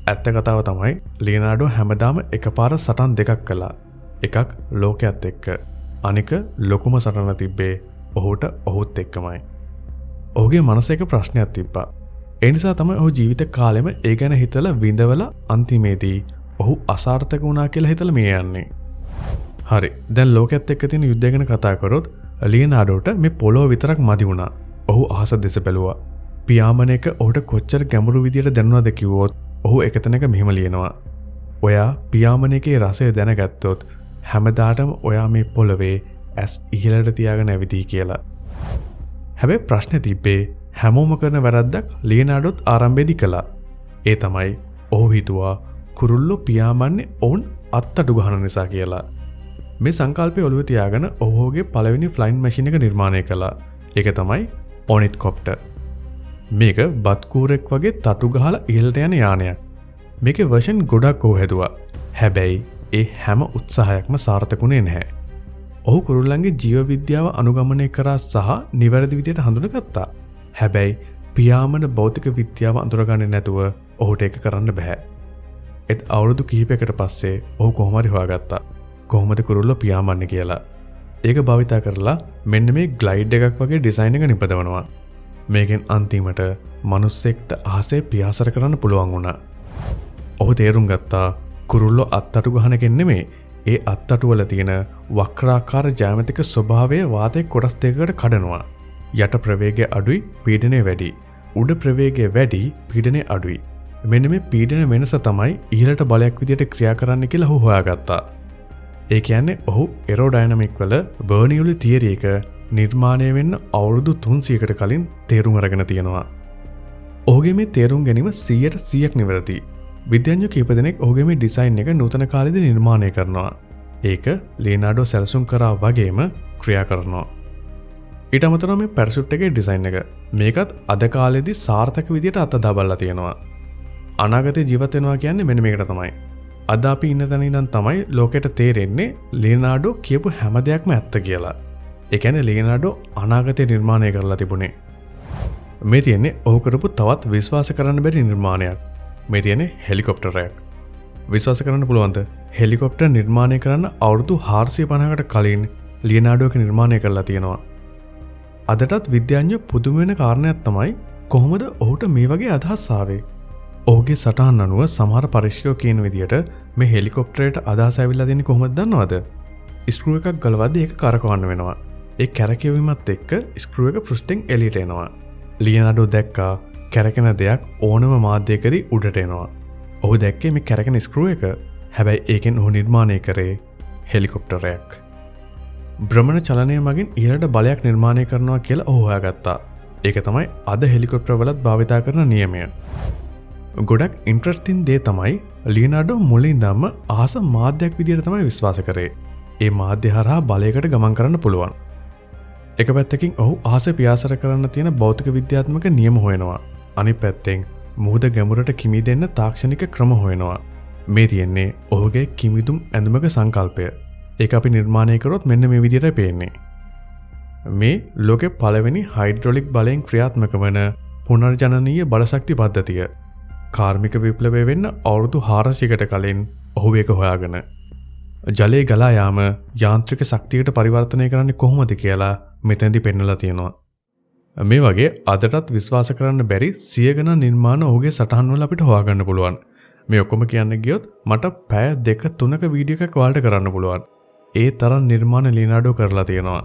ඇත්ත කතාව තමයි ලියනාඩෝ හැමදාම එකපාර සටහන් දෙකක් කළා. එකක් ලෝකයේත් එක්ක, අනික ලොකුම සටහන තිබ්බේ ඔහුත් එක්කමයි. ඔහුගේ මනසේ එක ප්‍රශ්නයක් තිබ්බා. ඒ නිසා තමයි ඔහු ජීවිත කාලෙම ඒ ගැන හිතලා විඳවලා අන්තිමේදී ඔහු අසාර්ථක වුණා කියලා හිතලා මේ යන්නේ. හරි. දැන් ලෝකයේත් එක්ක තියෙන යුද්ධය ගැන කතා කරොත් ලියනාඩෝට මේ පොළොව විතරක් මදි වුණා. ඔහු අහස දෙස බැලුවා. පියාඹන එක ඔහුට කොච්චර ගැඹුරු විදියට දැනුණාද කිව්වොත් ඔහු එකතැනක මෙහෙම ලියනවා. ඔයා පියාඹන එකේ රසය දැනගත්තොත් හැමදාටම ඔයා මේ පොළවේ ඇස් ඉහළට තියාගෙන ඇවිදී කියලා. හැබැයි ප්‍රශ්නේ තිබ්බේ හැමෝම කරන වැරද්දක් ලියනාඩෝත් ආරම්භයේදී කළා. ඒ තමයි ඔහු හිතුවා කුරුල්ලෝ පියාඹන්නේ ඔවුන් අත්තඩු ගහන නිසා කියලා. මේ සංකල්පය ඔළුවේ තියාගෙන ඔහුගේ පළවෙනි ෆ්ලයින් මැෂින් එක නිර්මාණය කළා. ඒක තමයි ඔනිත්කොප්ටර්. මේක බත් කූරෙක් වගේ තටු ගහලා ඉහළට යන යානයක්. මේකේ වර්ෂන් ගොඩක් ඔහු හැදුවා. හැබැයි ඒ හැම උත්සාහයක්ම සාර්ථකුනේ නැහැ. ඔහු කුරුල්ලන්ගේ ජීව විද්‍යාව අනුගමනය කරා සහ නිවැරදි විදියට හඳුනගත්තා. හැබැයි පියාඹන භෞතික විද්‍යාව අඳුරගන්නේ නැතුව ඔහුට ඒක කරන්න බෑ. ඒත් අවුරුදු කිහිපයකට පස්සේ ඔහු කොහොම හරි හොයාගත්තා. කොහොමද කුරුල්ලෝ පියාඹන්නේ කියලා. ඒක භාවිතා කරලා මෙන්න මේ ග්ලයිඩ් එකක් වගේ ඩිසයින් එක නිපදවනවා. මේකෙන් අන්තිමට මිනිස්සෙක්ට අහසේ පියාසර කරන්න පුළුවන් වුණා. ඔහු තේරුම් ගත්තා කුරුල්ලෝ අත්තටු ගහන එකෙන් නෙමෙයි, ඒ අත්තටු වල තියෙන වක්‍රාකාර ජ්‍යාමිතික ස්වභාවය වාතයේ කොටස් දෙකකට කඩනවා. යට ප්‍රවේගය අඩුයි, පීඩනය වැඩි. උඩ ප්‍රවේගය වැඩි, පීඩනය අඩුයි. මෙන්න මේ පීඩන වෙනස තමයි ඉහළට බලයක් විදියට ක්‍රියා කරන්න කියලා ඔහු හොයාගත්තා. ඒ කියන්නේ ඔහු එරෝඩයිනමික් වල බර්නියුලි තියරි එක නිර්මාණය වෙන්න අවුරුදු 300කට කලින් තේරුම් අරගෙන තියෙනවා. ඔහුගේ මේ තේරුම් ගැනීම 100% නිවැරදි. විද්‍යාඥයෝ කීප දෙනෙක් ඔහුගේ මේ ඩිසයින් එක නූතන කාලෙදී නිර්මාණය කරනවා. ඒක ලියනාඩෝ සැලසුම් කරා වගේම ක්‍රියා කරනවා. ඊට අමතරව මේ පැරෂුට් එකේ ඩිසයින් එක මේකත් අද කාලෙදී සාර්ථක විදියට අත්දැක බලලා තියෙනවා. අනාගතේ ජීවත් වෙනවා කියන්නේ මෙන්න මේකට තමයි. අද අපි ඉන්න තැන ඉඳන් තමයි ලෝකෙට තේරෙන්නේ ලියනාඩෝ කියපු හැම දෙයක්ම ඇත්ත කියලා. ඒ කියන්නේ ලියනාඩෝ අනාගතේ නිර්මාණය කරලා තිබුණේ. මේ තියෙන්නේ ඔහු කරපු තවත් විශ්වාස කරන්න බැරි නිර්මාණයක්. මේ තියෙන්නේ හෙලිකොප්ටරයක්. විශ්වාස කරන්න පුළුවන්ද? හෙලිකොප්ටර් නිර්මාණය කරන්න අවුරුදු 450කට කලින් ලියනාඩෝ එක නිර්මාණය කරලා තියෙනවා. අදටත් විද්‍යාඥයෝ පුදුම වෙන කාරණයක් තමයි කොහොමද ඔහුට මේ වගේ අදහස් ආවේ? ඔහුගේ සටහන් අනුව සමහර පරීක්ෂකයෝ කියන විදිහට මේ හෙලිකොප්ටරයට අදහස් ඇවිල්ලා දෙන්නේ කොහොමද දන්නවද? ස්ක්‍රූ එකක් ගලවද්දී ඒක කරකවන්න වෙනවා. ඒ කැරකෙවීමත් එක්ක ස්ක්‍රූ එක පෘෂ්ඨයෙන් එළියට එනවා. ලියනාඩෝ දැක්කා කැරකෙන දෙයක් ඕනම මාධ්‍යයකදී උඩට එනවා. ඔහු දැක්කේ මේ කැරකෙන ස්ක්‍රූ එක. හැබැයි ඒකෙන් ඔහු නිර්මාණය කරේ හෙලිකොප්ටරයක්. භ්‍රමණ චලනය මගින් ඉහළට බලයක් නිර්මාණය කරනවා කියලා ඔහු හොයාගත්තා. ඒක තමයි අද හෙලිකොප්ටර් වලත් භාවිතා කරන නියමය. ගොඩක් ඉන්ට්‍රස්ටිං දේ තමයි ලියනාඩෝ මුලින්දම අහස මාධ්‍යයක් විදියට තමයි විශ්වාස කරේ. ඒ මාධ්‍ය හරහා බලයකට ගමන් කරන්න පුළුවන්. එක පැත්තකින් ඔහු අහස පියාසර කරන්න තියෙන භෞතික විද්‍යාත්මක නියම හොයනවා. අනිත් පැත්තෙන් මුහුද ගැඹුරට කිමි දෙන්න තාක්ෂණික ක්‍රම හොයනවා. මේ තියෙන්නේ ඔහුගේ කිමිදුම් ඇඳුමක සංකල්පය. ඒක අපි නිර්මාණය කරොත් මෙන්න මේ විදිහට පේන්නේ. මේ ලෝකේ පළවෙනි හයිඩ්‍රොලික් බලයෙන් ක්‍රියාත්මක වන පුනර්ජනනීය බලශක්ති පද්ධතිය. කාර්මික විප්ලවය වෙන්න අවුරුදු 400කට කලින් ඔහු ඒක හොයාගෙන ජලයේ ගලා යාම යාන්ත්‍රික ශක්තියකට පරිවර්තනය කරන්නේ කොහොමද කියලා මෙතෙන්දී පෙන්නලා තියෙනවා. මේ වගේ අදටත් විශ්වාස කරන්න බැරි සිය ගණන් නිර්මාණ ඔහුගේ සටහන් වල අපිට හොයාගන්න පුළුවන්. මේ ඔක්කොම කියන්න ගියොත් මට පැය 2-3ක වීඩියෝ එකක් ඔයාලට කරන්න පුළුවන්. ඒ තරම් නිර්මාණ ලියනාඩෝ කරලා තියෙනවා.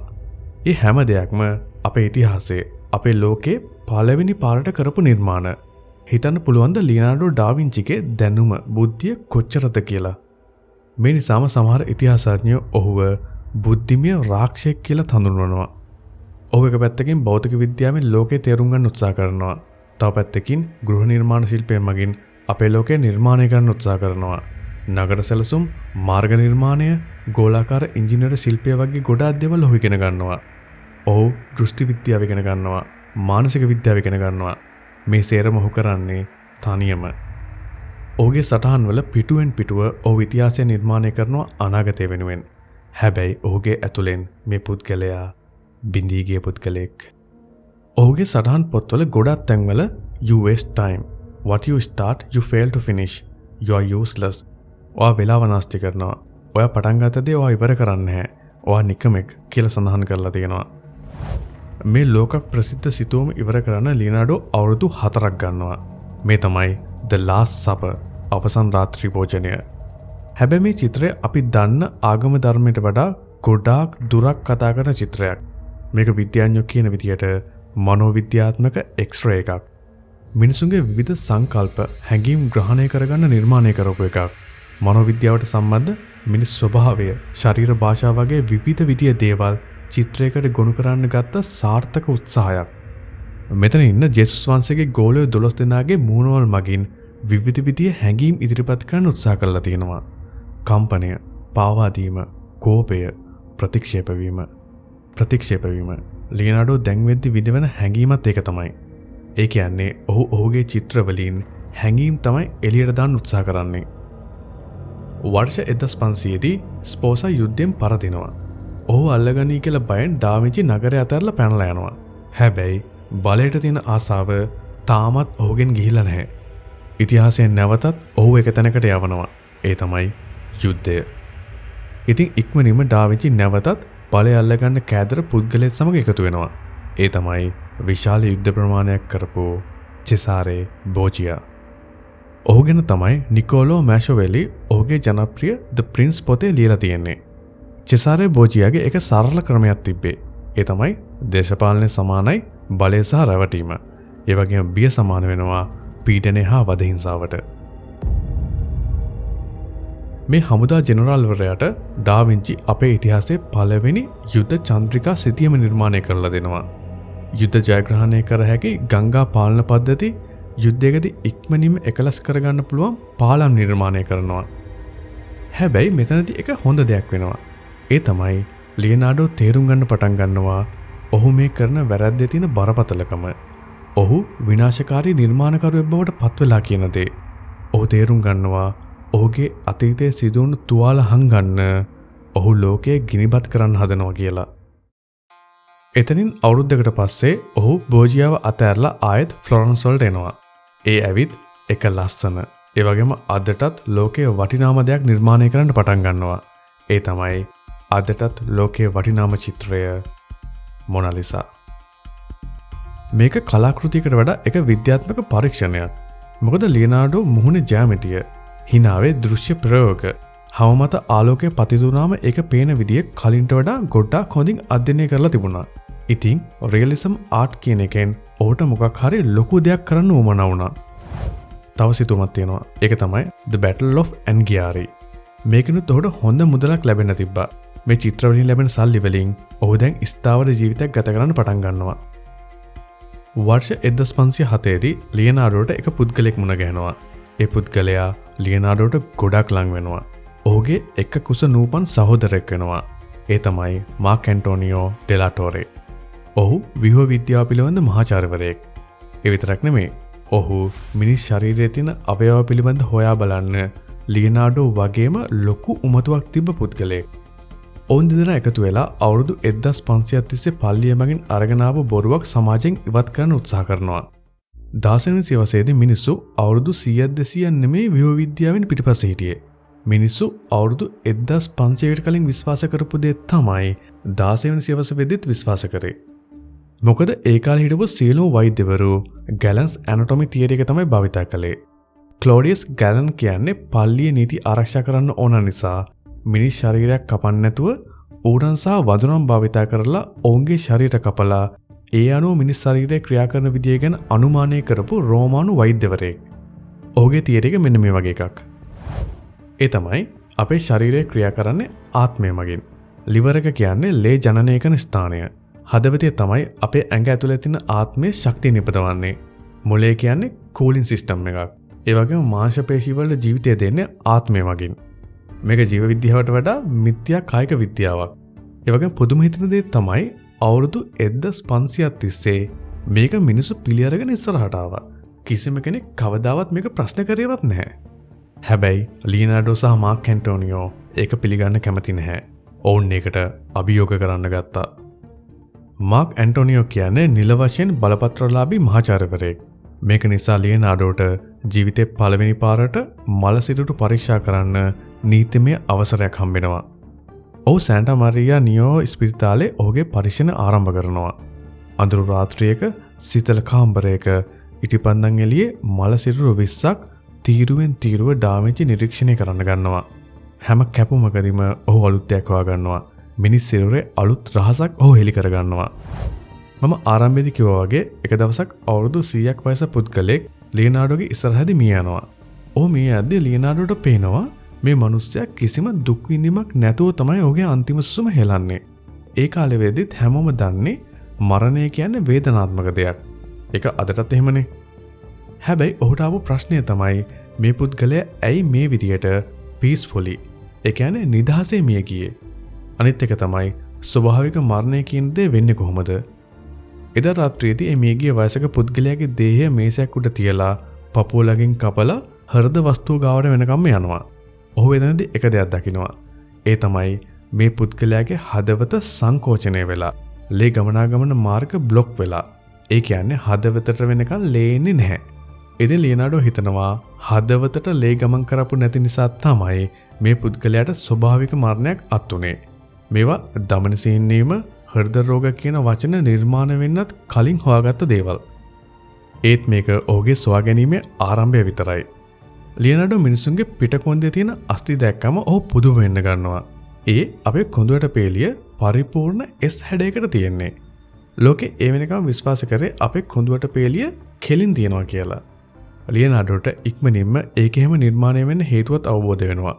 මේ හැම දෙයක්ම අපේ ඉතිහාසයේ අපේ ලෝකේ පළවෙනි පාරට කරපු නිර්මාණ. හිතන්න පුළුවන් ද ලියනාඩෝ ඩා වින්චිගේ දැනුම බුද්ධිය කොච්චරද කියලා. මේ නිසාම සමහර ඉතිහාසඥයෝ ඔහුව බුද්ධිමය රාක්ෂයෙක් කියලා හඳුන්වනවා. ඔහු එක පැත්තකින් භෞතික විද්‍යාවෙන් ලෝකේ තේරුම් ගන්න උත්සාහ කරනවා. තව පැත්තකින් ගෘහ නිර්මාණ ශිල්පයෙන් මගින් අපේ ලෝකය නිර්මාණය කරන්න උත්සාහ කරනවා. නගර සැලසුම්, මාර්ග නිර්මාණය, ගෝලාකාර ඉංජිනේරු ශිල්පය වගේ ගොඩාක් දේවල් ඔහු ඉගෙන ගන්නවා. ඔහු දෘෂ්ටි විද්‍යාව ඉගෙන ගන්නවා, මානසික විද්‍යාව ඉගෙන ගන්නවා. මේ සේරම ඔහු කරන්නේ තනියම. ඔහුගේ සටහන් වල පිටුවෙන් පිටුව ඔහු ඉතිහාසය නිර්මාණය කරනවා අනාගතය වෙනුවෙන්. හැබැයි ඔහුගේ ඇතුලෙන් මේ පුද්ගලයා බිඳී ගිය පුද්ගලෙක්. ඔහුගේ සටහන් පොත්වල ගොඩක් තැන්වල you waste time, what you start you fail to finish, you are useless. ඔයා වෙලාව නාස්ති කරනවා. ඔයා පටන් ගත්ත දේ ඔයා ඉවර කරන්නේ නැහැ. ඔයා නිකමෙක් කියලා සඳහන් කරලා තියෙනවා. මේ ලෝක ප්‍රසිද්ධ සිතුවම ඉවර කරන ලියනාඩෝ අවුරුදු 4ක් ගන්නවා. මේ තමයි The Last Supper, අවසන් රාත්‍රී භෝජනය. හැබැයි මේ චිත්‍රය අපි දන්න ආගම ධර්මයට වඩා ගොඩාක් දුරක් කතා කරන චිත්‍රයක්. මේක විද්‍යාඥයෝ කියන විදියට මනෝවිද්‍යාත්මක එක්ස්රේ එකක්. මිනිසුන්ගේ විවිධ සංකල්ප හැඟීම් ග්‍රහණය කරගන්න නිර්මාණය කරපු එකක්. මනෝවිද්‍යාවට සම්බන්ධ මිනිස් ස්වභාවය, ශරීර භාෂාව වගේ විවිධ විදිය දේවල් චිත්‍රයකට ගොනු කරන්න ගත්ත සාර්ථක උත්සාහයක්. මෙතන ඉන්න ජේසුස් වහන්සේගේ ගෝලයෝ 12 දෙනාගේ මූණවල මගින් විවිධ විදිය හැඟීම් ඉදිරිපත් කරන්න උත්සාහ කරලා තියෙනවා. කම්පනය, පාවාදීම, කෝපය, ප්‍රතික්ෂේප වීම. ලියනාඩෝ දැන් වෙද්දි විඳවන හැඟීමත් ඒක තමයි. ඒ කියන්නේ ඔහුගේ චිත්‍රවලින් හැඟීම් තමයි එළියට දාන්න උත්සාහ කරන්නේ. වර්ෂ 1500 දී ස්පෝසා යුද්ධයෙන් පරදිනවා. ඔහු අල්ලගනී කියලා බයෙන් ඩා වින්චි නගරය අතහැරලා පැනලා යනවා. හැබැයි බලයට තියෙන ආසාව තාමත් ඔහුගෙන් ගිහිල්ලා නැහැ. ඉතිහාසයෙන් නැවතත් ඔහු එක තැනකට යවනවා. ඒ තමයි යුද්ධය. ඉතින් ඉක්මනින්ම ඩා වින්චි නැවතත් බලය අල්ලගන්න කෑදර පුද්ගලයෙක් සමග එකතු වෙනවා. ඒ තමයි විශාල යුද්ධ ප්‍රමාණයක් කරපු චෙසාරේ බෝජියා. ඔහු ගැන තමයි නිකෝලෝ මැෂෝවෙලි ඔහුගේ ජනප්‍රිය The Prince පොතේ ලියලා තියෙන්නේ. චෙසාරේ බෝජියාගේ එක සරල ක්‍රමයක් තිබ්බේ. ඒ තමයි දේශපාලනය සමානයි බලය සහ රැවටීම. ඒ වගේම බිය සමාන වෙනවා පීඩනය හා වද හිංසාවට. මේ හමුදා ජෙනරාල්වරයාට ඩා වින්චි අපේ ඉතිහාසයේ පළවෙනි යුද්ධ චන්ද්‍රිකා සිතියම නිර්මාණය කරලා දෙනවා. යුද්ධ ජයග්‍රහණය කර හැකි ගංගා පාලන පද්ධති, යුද්ධයකදී ඉක්මනින්ම එකලස් කරගන්න පුළුවන් පාලම් නිර්මාණය කරනවා. හැබැයි මෙතනදී එක හොඳ දෙයක් වෙනවා. ඒ තමයි ලියනාඩෝ තේරුම් ගන්න පටන් ගන්නවා ඔහු මේ කරන වැරැද්දේ තියෙන බරපතලකම. ඔහු විනාශකාරී නිර්මාණකරුවෙක් බවට පත් වෙලා කියන දේ. ඔහු තේරුම් ගන්නවා ඔහුගේ අතීතයේ සිදුවුණු තුවාල හංගන්න ඔහු ලෝකයේ ගිනිබත් කරන්න හදනවා කියලා. එතනින් අවුරුද්දකට පස්සේ ඔහු බෝජියාව අතෑරලා ආයෙත් ෆ්ලොරන්ස් වලට එනවා. ඒ ඇවිත් එක ලස්සන, ඒ වගේම අදටත් ලෝකයේ වටිනාම දෙයක් නිර්මාණය කරන්න පටන් ගන්නවා. ඒ තමයි අදටත් ලෝකයේ වටිනාම චිත්‍රය මොනාලිසා. මේක කලාකෘතියකට වඩා එක විද්‍යාත්මක පරීක්ෂණයක්. මොකද ලියනාඩෝ මුහුණේ ජ්‍යාමිතිය, හිනාවේ දෘශ්‍ය ප්‍රයෝග, හව මත ආලෝකය පතිතුනාම ඒක පේන විදිය කලින්ට වඩා ගොඩාක් හොඳින් අධ්‍යයනය කරලා තිබුණා. ඉතින් රියලිසම් ආර්ට් කියන එකෙන් ඔහුට මොකක් හරි ලොකු දෙයක් කරන්න උවමනා වුණා. තව සිතුවමක් තියෙනවා. ඒක තමයි The Battle of Anghiari. මේකනුත් ඔහුට හොඳ මුදලක් ලැබෙන්න තිබ්බා. මේ චිත්‍රවලින් ලැබෙන සල්ලි වලින් ඔහු දැන් ස්ථාවර ජීවිතයක් ගත කරන්න පටන් ගන්නවා. වර්ෂ 1507 දී ලියනාඩෝට එක පුද්ගලෙක් මුණ ගැහෙනවා. ඒ පුද්ගලයා ලියනාඩෝට ගොඩක් ලං වෙනවා. ඔහුගේ එක කුස නූපන් සහෝදරයෙක් වෙනවා. ඒ තමයි මාක් ඇන්ටෝනියෝ ඩෙලාටෝරේ. ඔහු ව්‍යුහ විද්‍යාව පිළිබඳ මහාචාර්යවරයෙක්. ඒ විතරක් නෙමෙයි. ඔහු මිනිස් ශරීරයේ තියෙන අවයව පිළිබඳ හොයා බලන්න ලියනාඩෝ වගේම ලොකු උමතුවක් තිබ්බ පුද්ගලයෙක්. ඔවුන් දෙදෙනා එකතු වෙලා අවුරුදු 1500ක් තිස්සේ පල්ලිය මගින් අරගෙන ආපු බොරුවක් සමාජයෙන් ඉවත් කරන්න උත්සාහ කරනවා. 16 වෙනි සියවසේදී මිනිස්සු අවුරුදු 100-200ක් නෙමෙයි ව්‍යුහ විද්‍යාවෙන් පිටිපස්සේ හිටියේ. මිනිස්සු අවුරුදු 1500කට කලින් විශ්වාස කරපු දේ තමයි 16 වෙනි සියවස වෙද්දිත් විශ්වාස කරේ. මොකද ඒ කාලේ හිටපු සියලුම වෛද්‍යවරු ගැලන්ස් ඇනටොමි තියරි එක තමයි භාවිතා කළේ. ක්ලෝඩියස් ගැලන් කියන්නේ පල්ලිය නීති ආරක්ෂා කරන්න ඕන නිසා මිනිස් ශරීරයක් කපන්න නැතුව ඌරන් සහ වඳුරන් භාවිතා කරලා ඔවුන්ගේ ශරීර කපලා ඒ අනුව මිනිස් ශරීරය ක්‍රියා කරන විදිය ගැන අනුමානය කරපු රෝමානු වෛද්‍යවරයෙක්. ඔහුගේ තියරි එක මෙන්න මේ වගේ එකක්. ඒ තමයි අපේ ශරීරය ක්‍රියා කරන්නේ ආත්මය මගින්. ලිවර් එක කියන්නේ ලේ ජනනය කරන ස්ථානය. හදවතේ තමයි අපේ ඇඟ ඇතුලේ තියෙන ආත්මයේ ශක්තිය නිපදවන්නේ. මොළය කියන්නේ කූලින් සිස්ටම් එකක්. ඒ වගේම මාංශ පේශි වල ජීවිතය දෙන්නේ ආත්මය මගින්. මේක ජීව විද්‍යාවට වඩා මිත්‍යා කායික විද්‍යාවක්. ඒ වගේම පුදුම හිතෙන දේ තමයි අවුරුදු 1500ක් තිස්සේ මේක මිනිස්සු පිළි අරගෙන ඉස්සරහට ආවා. කිසිම කෙනෙක් කවදාවත් මේක ප්‍රශ්න කරේවත් නැහැ. හැබැයි ලියනාඩෝ සහ මාක් ඇන්ටෝනියෝ ඒක පිළිගන්න කැමති නැහැ. ඔවුන් ඒකට අභියෝග කරන්න ගත්තා. මාක් ඇන්ටෝනියෝ කියන්නේ නිල වශයෙන් බලපත්‍රලාභී මහාචාර්යවරයෙක්. මේක නිසා ලියනාඩෝට ජීවිතේ පළවෙනි පාරට මල සිරුරු පරීක්ෂා කරන්න නීතිමය අවසරයක් හම්බෙනවා. ඔහු සෑන්ටා මරියා නියෝ ස්පිරිතාලේ ඔහුගේ පරීක්ෂණ ආරම්භ කරනවා. අඳුරු රාත්‍රියක සීතල කාමරයක ඉටිපන්දන් එළියේ මල සිරුරු 20ක් තීරුවෙන් තීරුව ඩාමේජ් නිරීක්ෂණය කරන්න ගන්නවා. හැම කැපුමකදීම ඔහු අලුත් දෙයක් හොයාගන්නවා. මිනිස් සිරුරේ අලුත් රහසක් ඔහු හෙළි කරගන්නවා. මම ආරම්භයේදී කිව්වා වගේ එක දවසක් අවුරුදු 100ක් වයස පුද්ගලෙක් ලියනාඩෝගේ ඉස්සරහදී මිය යනවා. ඔහු මිය යද්දී ලියනාඩෝට පේනවා මේ මිනිස්සයා කිසිම දුක් විඳීමක් නැතුව තමයි ඔහුගේ අන්තිම සුසුම හෙලන්නේ. ඒ කාලේ වෙද්දිත් හැමෝම දන්නේ මරණය කියන්නේ වේදනාත්මක දෙයක්. ඒක අදටත් එහෙමනේ. හැබැයි ඔහුට ආපු ප්‍රශ්නය තමයි මේ පුද්ගලයා ඇයි මේ විදියට පීස්ෆුලි ඒ කියන්නේ නිදහසේ මිය ගියේ. අනිත් එක තමයි ස්වභාවික මරණය කියන දේ වෙන්නේ කොහොමද? එදා රාත්‍රියේදී මේ මියගිය වයසක පුද්ගලයාගේ දේහය මේසයක් උඩ තියලා පපුව ළඟින් කපලා හෘද වස්තුව ගාවට වෙනකම්ම යනවා. ඔහු එතනදී එක දෙයක් දකිනවා. ඒ තමයි මේ පුද්ගලයාගේ හදවත සංකෝචනය වෙලා ලේ ගමනාගමන මාර්ග බ්ලොක් වෙලා. ඒ කියන්නේ හදවතට වෙනකන් ලේ එන්නේ නැහැ. ඉතින් ලියනාඩෝ හිතනවා හදවතට ලේ ගමන් කරපු නැති නිසා තමයි මේ පුද්ගලයාට ස්වභාවික මරණයක් අත්ුනේ. මේවා දමනසීන්නීම හෘද රෝග කියන වචන නිර්මාණය වෙන්නත් කලින් හොයාගත්ත දේවල්. ඒත් මේක ඔහුගේ සොයාගැනීමේ ආරම්භය විතරයි. ලියනාඩෝ මිනිසුන්ගේ පිටකොන්දේ තියෙන අස්ථි දැක්කම ඔහු පුදුම වෙන්න ගන්නවා. ඒ අපේ කොඳුරට පේලිය පරිපූර්ණ S හැඩයකට තියෙන්නේ. ලෝකේ ඒ වෙනකම් විශ්වාස කරේ අපේ කොඳුරට පේලිය කෙලින් තියෙනවා කියලා. ලියනාඩෝට ඉක්මනින්ම ඒක එහෙම නිර්මාණය වෙන්න හේතුවත් අවබෝධ වෙනවා.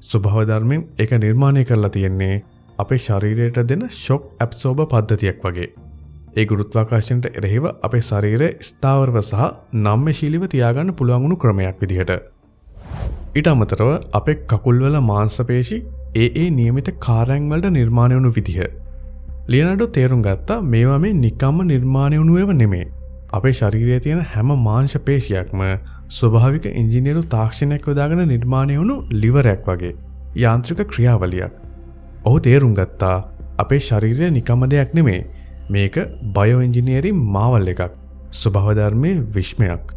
ස්වභාව ධර්මයෙන් ඒක නිර්මාණය කරලා තියෙන්නේ අපේ ශරීරයට දෙන ෂොක් ඇබ්සෝබර් පද්ධතියක් වගේ. ඒ ගුරුත්වාකර්ෂණයට එරෙහිව අපේ ශරීරය ස්ථාවරව සහ නම්‍යශීලීව තියාගන්න පුළුවන් වුණු ක්‍රමයක් විදිහට. ඊට අමතරව අපේ කකුල්වල මාංශ පේශි ඒ නියමිත කාර්යයන් වලට නිර්මාණය වුණු විදිහ. ලියනාඩෝ තේරුම් ගත්තා මේවා මේ නිකම්ම නිර්මාණය වුණු ඒවා නෙමෙයි. අපේ ශරීරයේ තියෙන හැම මාංශ පේශියක්ම ස්වභාවික ඉංජිනේරු තාක්ෂණයක් යොදාගෙන නිර්මාණය වුණු ලිවරයක් වගේ යාන්ත්‍රික ක්‍රියාවලියක්. ඔහු තේරුම් ගත්තා අපේ ශරීරය නිකම්ම දෙයක් නෙමෙයි. මේක බයෝ ඉංජිනේරින් මාවල් එකක්. ස්වභාව ධර්මයේ විශ්මයක්.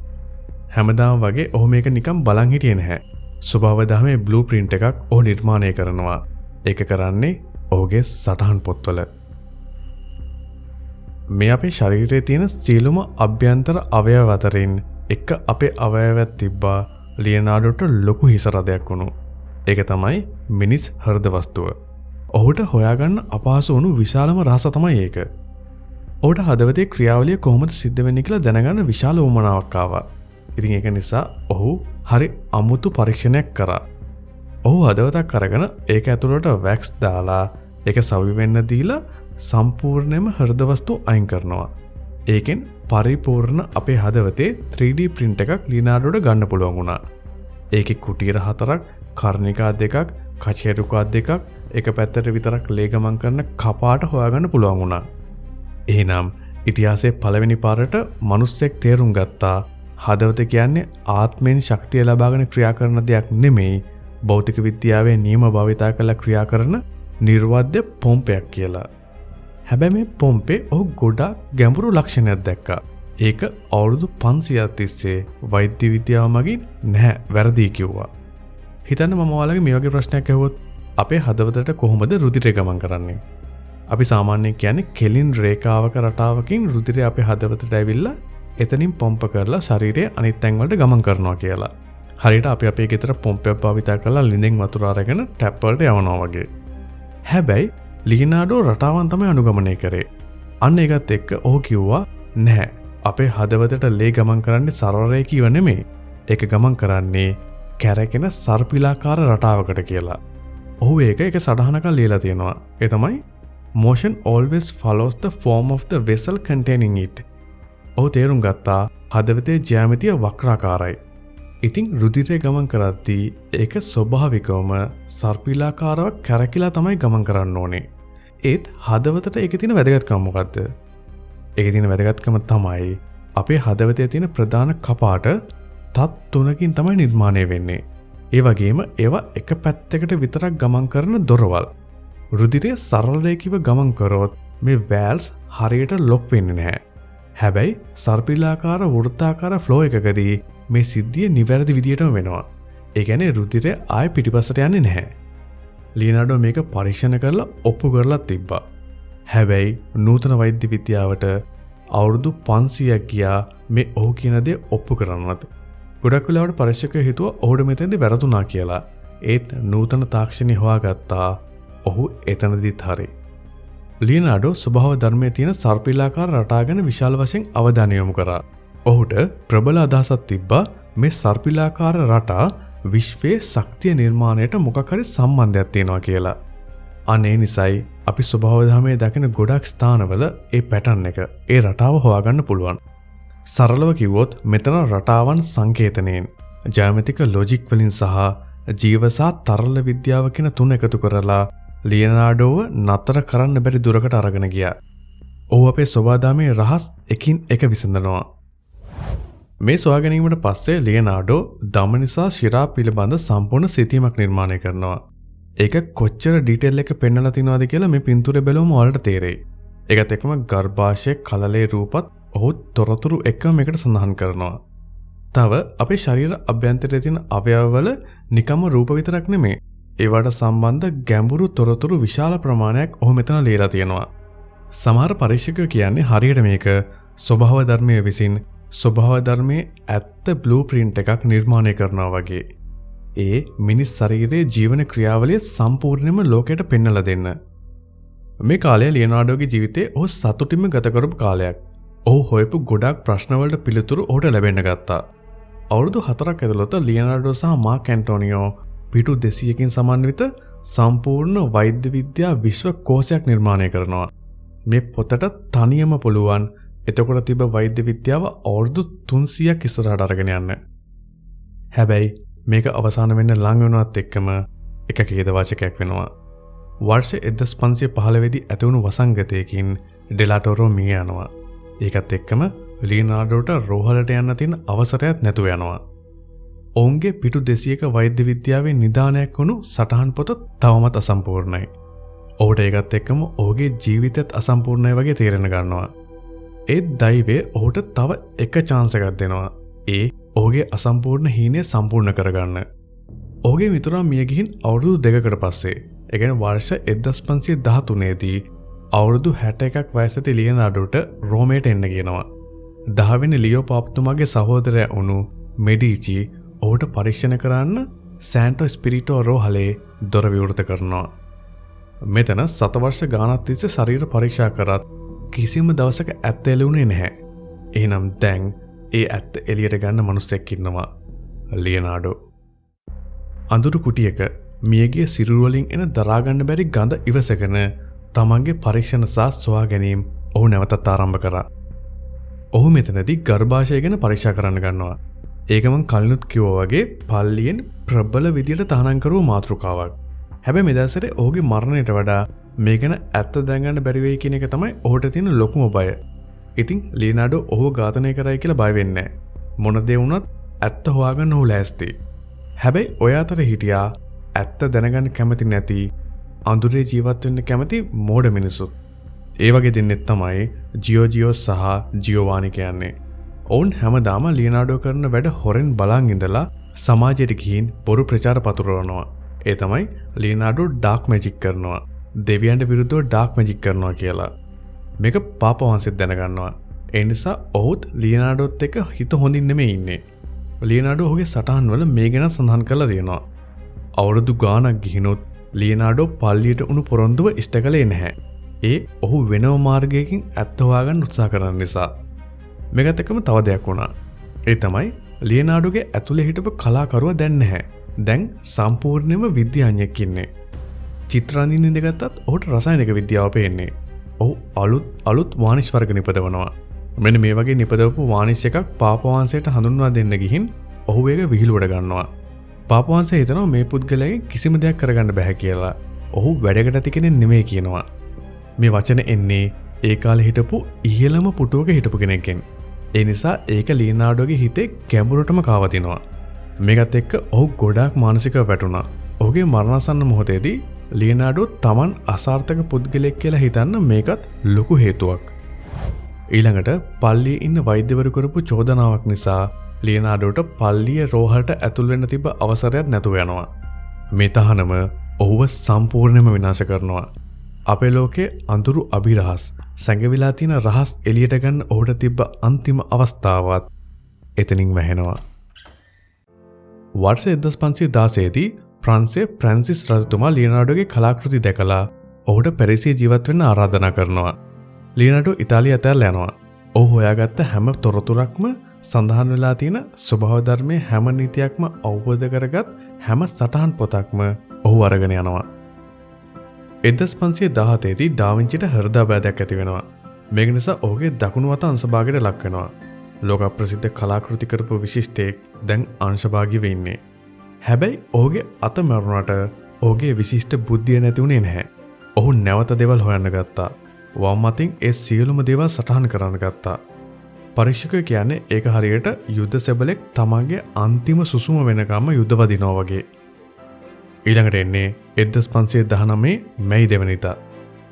හැමදාම වගේ ඔහු මේක නිකම් බලන් හිටියේ නැහැ. ස්වභාව ධර්මයේ බ්ලූ ප්‍රින්ට් එකක් ඔහු නිර්මාණය කරනවා. ඒක කරන්නේ ඔහුගේ සටහන් පොත්වල. මේ අපේ ශරීරයේ තියෙන සියලුම අභ්‍යන්තර අවයව අතරින් එක අපේ අවයවයක් තිබ්බා ලියනාඩෝට ලොකු හිසරදයක් වුණු. ඒක තමයි මිනිස් හෘද වස්තුව. ඔහුට හොයාගන්න අපහසු වුණු විශාලම රහස තමයි ඒක. ඔහුට හදවතේ ක්‍රියාවලිය කොහොමද සිද්ධ වෙන්නේ කියලා දැනගන්න විශාල උවමනාවක් ආවා. ඉතින් ඒක නිසා ඔහු හරි අමුතු පරීක්ෂණයක් කරා. ඔහු හදවතක් අරගෙන ඒක ඇතුළට වැක්ස් දාලා ඒක සවි වෙන්න දීලා සම්පූර්ණයෙන්ම හෘද වස්තු අයින් කරනවා. ඒකෙන් පරිපූර්ණ අපේ හදවතේ 3D print එකක් ලියනාඩෝට ගන්න පුළුවන් වුණා. ඒකේ කුටියර 4ක්, කර්ණිකා 2ක්, කචේරුකා 2ක්, එක පැත්තට විතරක් ලේ ගමන් කරන කපාට හොයාගන්න පුළුවන් වුණා. එහෙනම් ඉතිහාසයේ පළවෙනි පාරට මිනිස්සෙක් තේරුම් ගත්තා හදවත කියන්නේ ආත්මෙන් ශක්තිය ලබාගෙන ක්‍රියා කරන දෙයක් නෙමෙයි, භෞතික විද්‍යාවේ නියම භාවිතා කරලා ක්‍රියා කරන නිර්වාද්‍ය පොම්පයක් කියලා. හැබැයි මේ පොම්පේ ඔහු ගොඩාක් ගැඹුරු ලක්ෂණයක් දැක්කා. ඒක අවුරුදු 500ක් තිස්සේ වෛද්‍ය විද්‍යාව මගින් නැහැ වැරදි කිව්වා. හිතන්න මම ඔයාලගේ මේ වගේ ප්‍රශ්නයක් අහුවොත් අපේ හදවතට කොහොමද රුධිරය ගමන් කරන්නේ? අපි සාමාන්‍යයෙන් කියන්නේ කෙලින් රේඛාවක රටාවකින් රුධිරය අපේ හදවතට ඇවිල්ලා එතනින් පොම්ප කරලා ශරීරයේ අනිත් තැන් වලට ගමන් කරනවා කියලා. හරියට අපි අපේ ගෙදර පොම්පයක් භාවිතා කරලා ලිඳෙන් වතුර අරගෙන ටැප් වලට යවනවා වගේ. හැබැයි ලියනාඩෝ රටාවන් තමයි අනුගමනය කරේ. අන්න ඒකත් එක්ක ඔහු කිව්වා නැහැ. අපේ හදවතට ලේ ගමන් කරන්නේ සරල රේඛීව නෙමෙයි. ඒක ගමන් කරන්නේ කැරකෙන සර්පිලාකාර රටාවකට කියලා. ඔහු ඒක එක සටහනක ලියලා තියෙනවා. ඒ තමයි motion always follows the form of the vessel containing it. ඔහු තේරුම් ගත්තා හදවතේ ජ්‍යාමිතිය වක්‍රාකාරයි. ඉතින් රුධිරය ගමන් කරද්දී ඒක ස්වභාවිකවම සර්පිලාකාරව කැරකිලා තමයි ගමන් කරන්න ඕනේ. ඒත් හදවතට ඒකේ තියෙන වැදගත්කම මොකද්ද? ඒකේ තියෙන වැදගත්කම තමයි අපේ හදවතේ තියෙන ප්‍රධාන කපාට තත් 3කින් තමයි නිර්මාණය වෙන්නේ. ඒ වගේම ඒවා එක පැත්තකට විතරක් ගමන් කරන දොරවල්. රුධිරය සරල රේඛීව ගමන් කරොත් මේ වැල්ස් හරියට ලොක් වෙන්නේ නැහැ. හැබැයි සර්පිලාකාර වෘත්තාකාර ෆ්ලෝ එකකදී මේ සිද්ධිය නිවැරදි විදියටම වෙනවා. ඒ කියන්නේ රුධිරය ආයෙ පිටිපස්සට යන්නේ නැහැ. ලියනාඩෝ මේක පරීක්ෂණ කරලා ඔප්පු කරලා තිබ්බා. හැබැයි නූතන වෛද්‍ය විද්‍යාවට අවුරුදු 500ක් ගියා මේ ඔහු කියන දේ ඔප්පු කරන්නත්. ගොඩක් වෙලාවට පරීක්ෂකයෝ හිතුවා ඔහුට මෙතෙන්දී වැරදුනා කියලා. ඒත් නූතන තාක්ෂණي හොයාගත්තා ඔහු එතනදිත් හරි. ලියනාඩෝ ස්වභාව ධර්මයේ තියෙන සර්පිලාකාර රටා ගැන විශාල වශයෙන් අවධානය යොමු කරා. ඔහුට ප්‍රබල අදහසක් තිබ්බා මේ සර්පිලාකාර රටා විශ්වයේ ශක්තිය නිර්මාණයට මොකක් හරි සම්බන්ධයක් තියෙනවා කියලා. අනේ නිසයි අපි ස්වභාව ධර්මයේ දකින ගොඩක් ස්ථානවල ඒ පැටර්න් එක ඒ රටාව හොයාගන්න පුළුවන්. සරලව කිව්වොත් මෙතන රටාවන් සංකේතනයෙන් ජ්‍යාමිතික ලොජික් වලින් සහ ජීවසා තරල විද්‍යාව කියන තුන එකතු කරලා ලියනාඩෝව නතර කරන්න බැරි දුරකට අරගෙන ගියා. ඔහු අපේ සෝවාදාමේ රහස් එකින් එක විසඳනවා. මේ සොයා ගැනීමට පස්සේ ලියනාඩෝ දමනිසා ශිරා පිළිබඳ සම්පූර්ණ සිතීමක් නිර්මාණය කරනවා. ඒක කොච්චර ඩීටේල් එක පෙන්වලා තිනවද කියලා මේ පින්තූරේ බැලුවම ඔයාලට තේරෙයි. ඒකත් එක්කම ගර්භාෂයේ කලලේ රූපත් ඔහු තොරතුරු එක්කම මේකට සඳහන් කරනවා. තව අපේ ශරීර අභ්‍යන්තරයේ තියෙන අවයවවල නිකම්ම රූප විතරක් නෙමෙයි. ඒවට සම්බන්ධ ගැඹුරු තොරතුරු විශාල ප්‍රමාණයක් ඔහු මෙතන ලියලා තියෙනවා. සමහර පරීක්ෂකයෝ කියන්නේ හරියට මේක ස්වභාව ධර්මයේ විසින් ස්වභාව ධර්මයේ ඇත්ත බ්ලූප්‍රින්ට් එකක් නිර්මාණය කරනවා වගේ. ඒ මිනිස් ශරීරයේ ජීවන ක්‍රියාවලිය සම්පූර්ණයෙන්ම ලෝකයට පෙන්වලා දෙන්න. මේ කාලය ලියනාඩෝගේ ජීවිතේ ඔහු සතුටින්ම ගත කරපු කාලයක්. ඔහු හොයපු ගොඩාක් ප්‍රශ්නවලට පිළිතුරු ඔහුට ලැබෙන්න ගත්තා. අවුරුදු 4ක් ඇතුළත ලියනාඩෝ සහ මාක් ඇන්ටෝනියෝ පිටු 200කින් සමන්විත සම්පූර්ණ වෛද්‍ය විද්‍යා විශ්ව කෝෂයක් නිර්මාණය කරනවා. මේ පොතට තනියම පුළුවන් එතකොට තිබ්බ වෛද්‍ය විද්‍යාව අවුරුදු 300ක් ඉස්සරහට අරගෙන යන්න. හැබැයි මේක අවසන් වෙන්න ලඟ වෙනවත් එක්කම එක ඛේදවාචකයක් වෙනවා. වර්ෂ 1515 දී ඇති වුණු වසංගතයකින් ඩෙලාටෝරෝ මිය යනවා. ඒකත් එක්කම ලියනාඩෝට රෝහලට යන්න තියෙන අවසරයක් නැතුව යනවා. ඔවුන්ගේ පිටු 200ක වෛද්‍ය විද්‍යාවේ නිදානයක් වුණු සටහන් පොත තවමත් අසම්පූර්ණයි. ඔහුට ඒකත් එක්කම ඔහුගේ ජීවිතයත් අසම්පූර්ණයි වගේ තේරෙන ගන්නවා. ඒත් දෛවය ඔහුට තව එක chance එකක් දෙනවා. ඒ ඔහුගේ අසම්පූර්ණ හීනය සම්පූර්ණ කරගන්න. ඔහුගේ මිතුරා මිය ගිහින් අවුරුදු 2කට පස්සේ, ඒ කියන්නේ වර්ෂ 1513 දී අවුරුදු 61ක් වයසට ලියනාඩෝට රෝමයට එන්න කියනවා. 10 වෙනි ලියෝ පාප්තුමාගේ සහෝදරයා වුණු මෙඩීචි ඔහුට පරීක්ෂණ කරන්න සෑන්ටෝ ස්පිරිටෝ රෝහලේ දොර විවෘත කරනවා. මෙතන සතවර්ෂ ගානක් තිස්සේ ශරීර පරීක්ෂා කරත් කිසිම දවසක ඇත්ත එළුනේ නැහැ. එහෙනම් දැන් ඒ ඇත්ත එළියට ගන්න මිනිසෙක් ඉන්නවා. ලියනාඩෝ. අඳුරු කුටියක මියගේ සිරුරු වලින් එන දරා ගන්න බැරි ගඳ ඉවසගෙන තමන්ගේ පරීක්ෂණ සහ සොයා ගැනීම ඔහු නැවතත් ආරම්භ කරා. ඔහු මෙතනදී ගර්භාෂය ගැන පරීක්ෂා කරන්න ගන්නවා. ඒක මං කලිනුත් කිව්වා වගේ පල්ලියෙන් ප්‍රබල විදියට තහනම් කරුව මාතෘකාවක්. හැබැයි මේ දවස්වල ඔහුගේ මරණයට වඩා මේ ගැන ඇත්ත දැනගන්න බැරි වෙයි කියන එක තමයි ඔහුට තියෙන ලොකුම බය. ඉතින් ලියනාඩෝ ඔහුව ඝාතනය කරයි කියලා බය වෙන්නේ නැහැ. මොන දේ වුණත් ඇත්ත හොයාගන්න ඔහු ලෑස්ති. හැබැයි ඔය අතර හිටියා ඇත්ත දැනගන්න කැමති නැති අඳුරේ ජීවත් වෙන්න කැමති මෝඩ මිනිස්සු. ඒ වගේ දෙන්නෙක් තමයි ජියෝ සහ ජියෝවානි කියන්නේ. ඔවුන් හැමදාම ලියනාඩෝ කරන වැඩ හොරෙන් බලන් ඉඳලා සමාජයට ගිහින් බොරු ප්‍රචාර පතුරවනවා. ඒ තමයි ලියනාඩෝ ඩාර්ක් මැජික් කරනවා. දෙවියන්ට විරුද්ධව ඩාර්ක් මැජික් කරනවා කියලා. මේක පාපවංශෙත් දැනගන්නවා. ඒ නිසා ඔහුත් ලියනාඩෝත් එක්ක හිත හොඳින් නෙමෙයි ඉන්නේ. ලියනාඩෝ ඔහුගේ සටහන් වල මේ ගැන සඳහන් කරලා තියෙනවා. අවුරුදු ගාණක් ගිහිනොත් ලියනාඩෝ පල්ලියට උණු පොරොන්දුව ඉෂ්ට කළේ නැහැ. ඒ ඔහු වෙනම මාර්ගයකින් ඇත්ත හොයාගන්න උත්සාහ කරන නිසා. මේකත් එක්කම තව දෙයක් වුණා. ඒ තමයි ලියනාඩෝගේ ඇතුලේ හිටපු කලාකරුවා දැන් නැහැ. දැන් සම්පූර්ණයෙන්ම විද්‍යාඥයෙක් ඉන්නේ. චිත්‍ර අඳින්න ඉඳගත්තත් ඔහුට රසායනික විද්‍යාව පේන්නේ. ඔහු අලුත් වානිෂ් වර්ග නිපදවනවා. මෙන්න මේ වගේ නිපදවපු වානිෂ් එකක් පාපවංශයට හඳුන්වා දෙන්න ගිහින් ඔහු ඒක විහිළුවට ගන්නවා. පාපවංශය හිතනවා මේ පුද්ගලයාගේ කිසිම දෙයක් කරගන්න බැහැ කියලා. ඔහු වැඩකට ඇති කෙනෙක් නෙමෙයි කියනවා. මේ වචන එන්නේ ඒ කාලේ හිටපු ඉහළම පුටුවක හිටපු කෙනෙක්ගෙන්. ඒ නිසා ඒක ලියනාඩෝගේ හිතේ ගැඹුරටම කාවතිනවා. මේකත් එක්ක ඔහු ගොඩාක් මානසිකව වැටුණා. ඔහුගේ මරණාසන්න මොහොතේදී ලියනාඩෝ තමන් අසාර්ථක පුද්ගලයෙක් කියලා හිතන්න මේකත් ලොකු හේතුවක්. ඊළඟට පල්ලියේ ඉන්න වෛද්‍යවරු කරපු චෝදනාවක් නිසා ලියනාඩෝට පල්ලිය රෝහලට ඇතුල් වෙන්න තිබ්බ අවසරයක් නැතුව යනවා. මේ තහනම ඔහුව සම්පූර්ණයෙන්ම විනාශ කරනවා. අපේ ලෝකේ අඳුරු අභිරහස් සැඟවිලා තියෙන රහස් එළියට ගන්න ඔහුට තිබ්බ අන්තිම අවස්ථාවත් එතනින් වැහෙනවා. වර්ෂ 1516 දී ප්‍රංශයේ ෆ්‍රැන්සිස් රජතුමා ලියනාඩෝගේ කලාකෘති දැකලා ඔහුට පැරිසියේ ජීවත් වෙන්න ආරාධනා කරනවා. ලියනාඩෝ ඉතාලිය ඇතැල්ලා යනවා. ඔහු හොයාගත්ත හැම තොරතුරක්ම සඳහන් වෙලා තියෙන ස්වභාව ධර්මයේ හැම නීතියක්ම අවබෝධ කරගත් හැම සටහන් පොතක්ම ඔහු අරගෙන යනවා. 1517 දී ඩාවින්චිට හෘදයාබාධයක් ඇති වෙනවා. මේක නිසා ඔහුගේ දකුණු අත අංශභාගයට ලක් වෙනවා. ලෝක ප්‍රසිද්ධ කලාකෘති කරපු විශිෂ්ටයෙක් දැන් අංශභාගී වෙන්නේ. හැබැයි ඔහුගේ අත මරුණාට ඔහුගේ විශිෂ්ට බුද්ධිය නැති වුණේ නැහැ. ඔහු නැවත දේවල් හොයන්න ගත්තා. වම් අතින් ඒ සියලුම දේවල් සටහන් කරන්න ගත්තා. පරීක්ෂකයෝ කියන්නේ ඒක හරියට යුද්ධ සැබලෙක් තමන්ගේ අන්තිම සුසුම වෙනකම්ම යුද්ධ වදිනවා වගේ. ඊළඟට එන්නේ 1519 මැයි 2 වෙනිදා.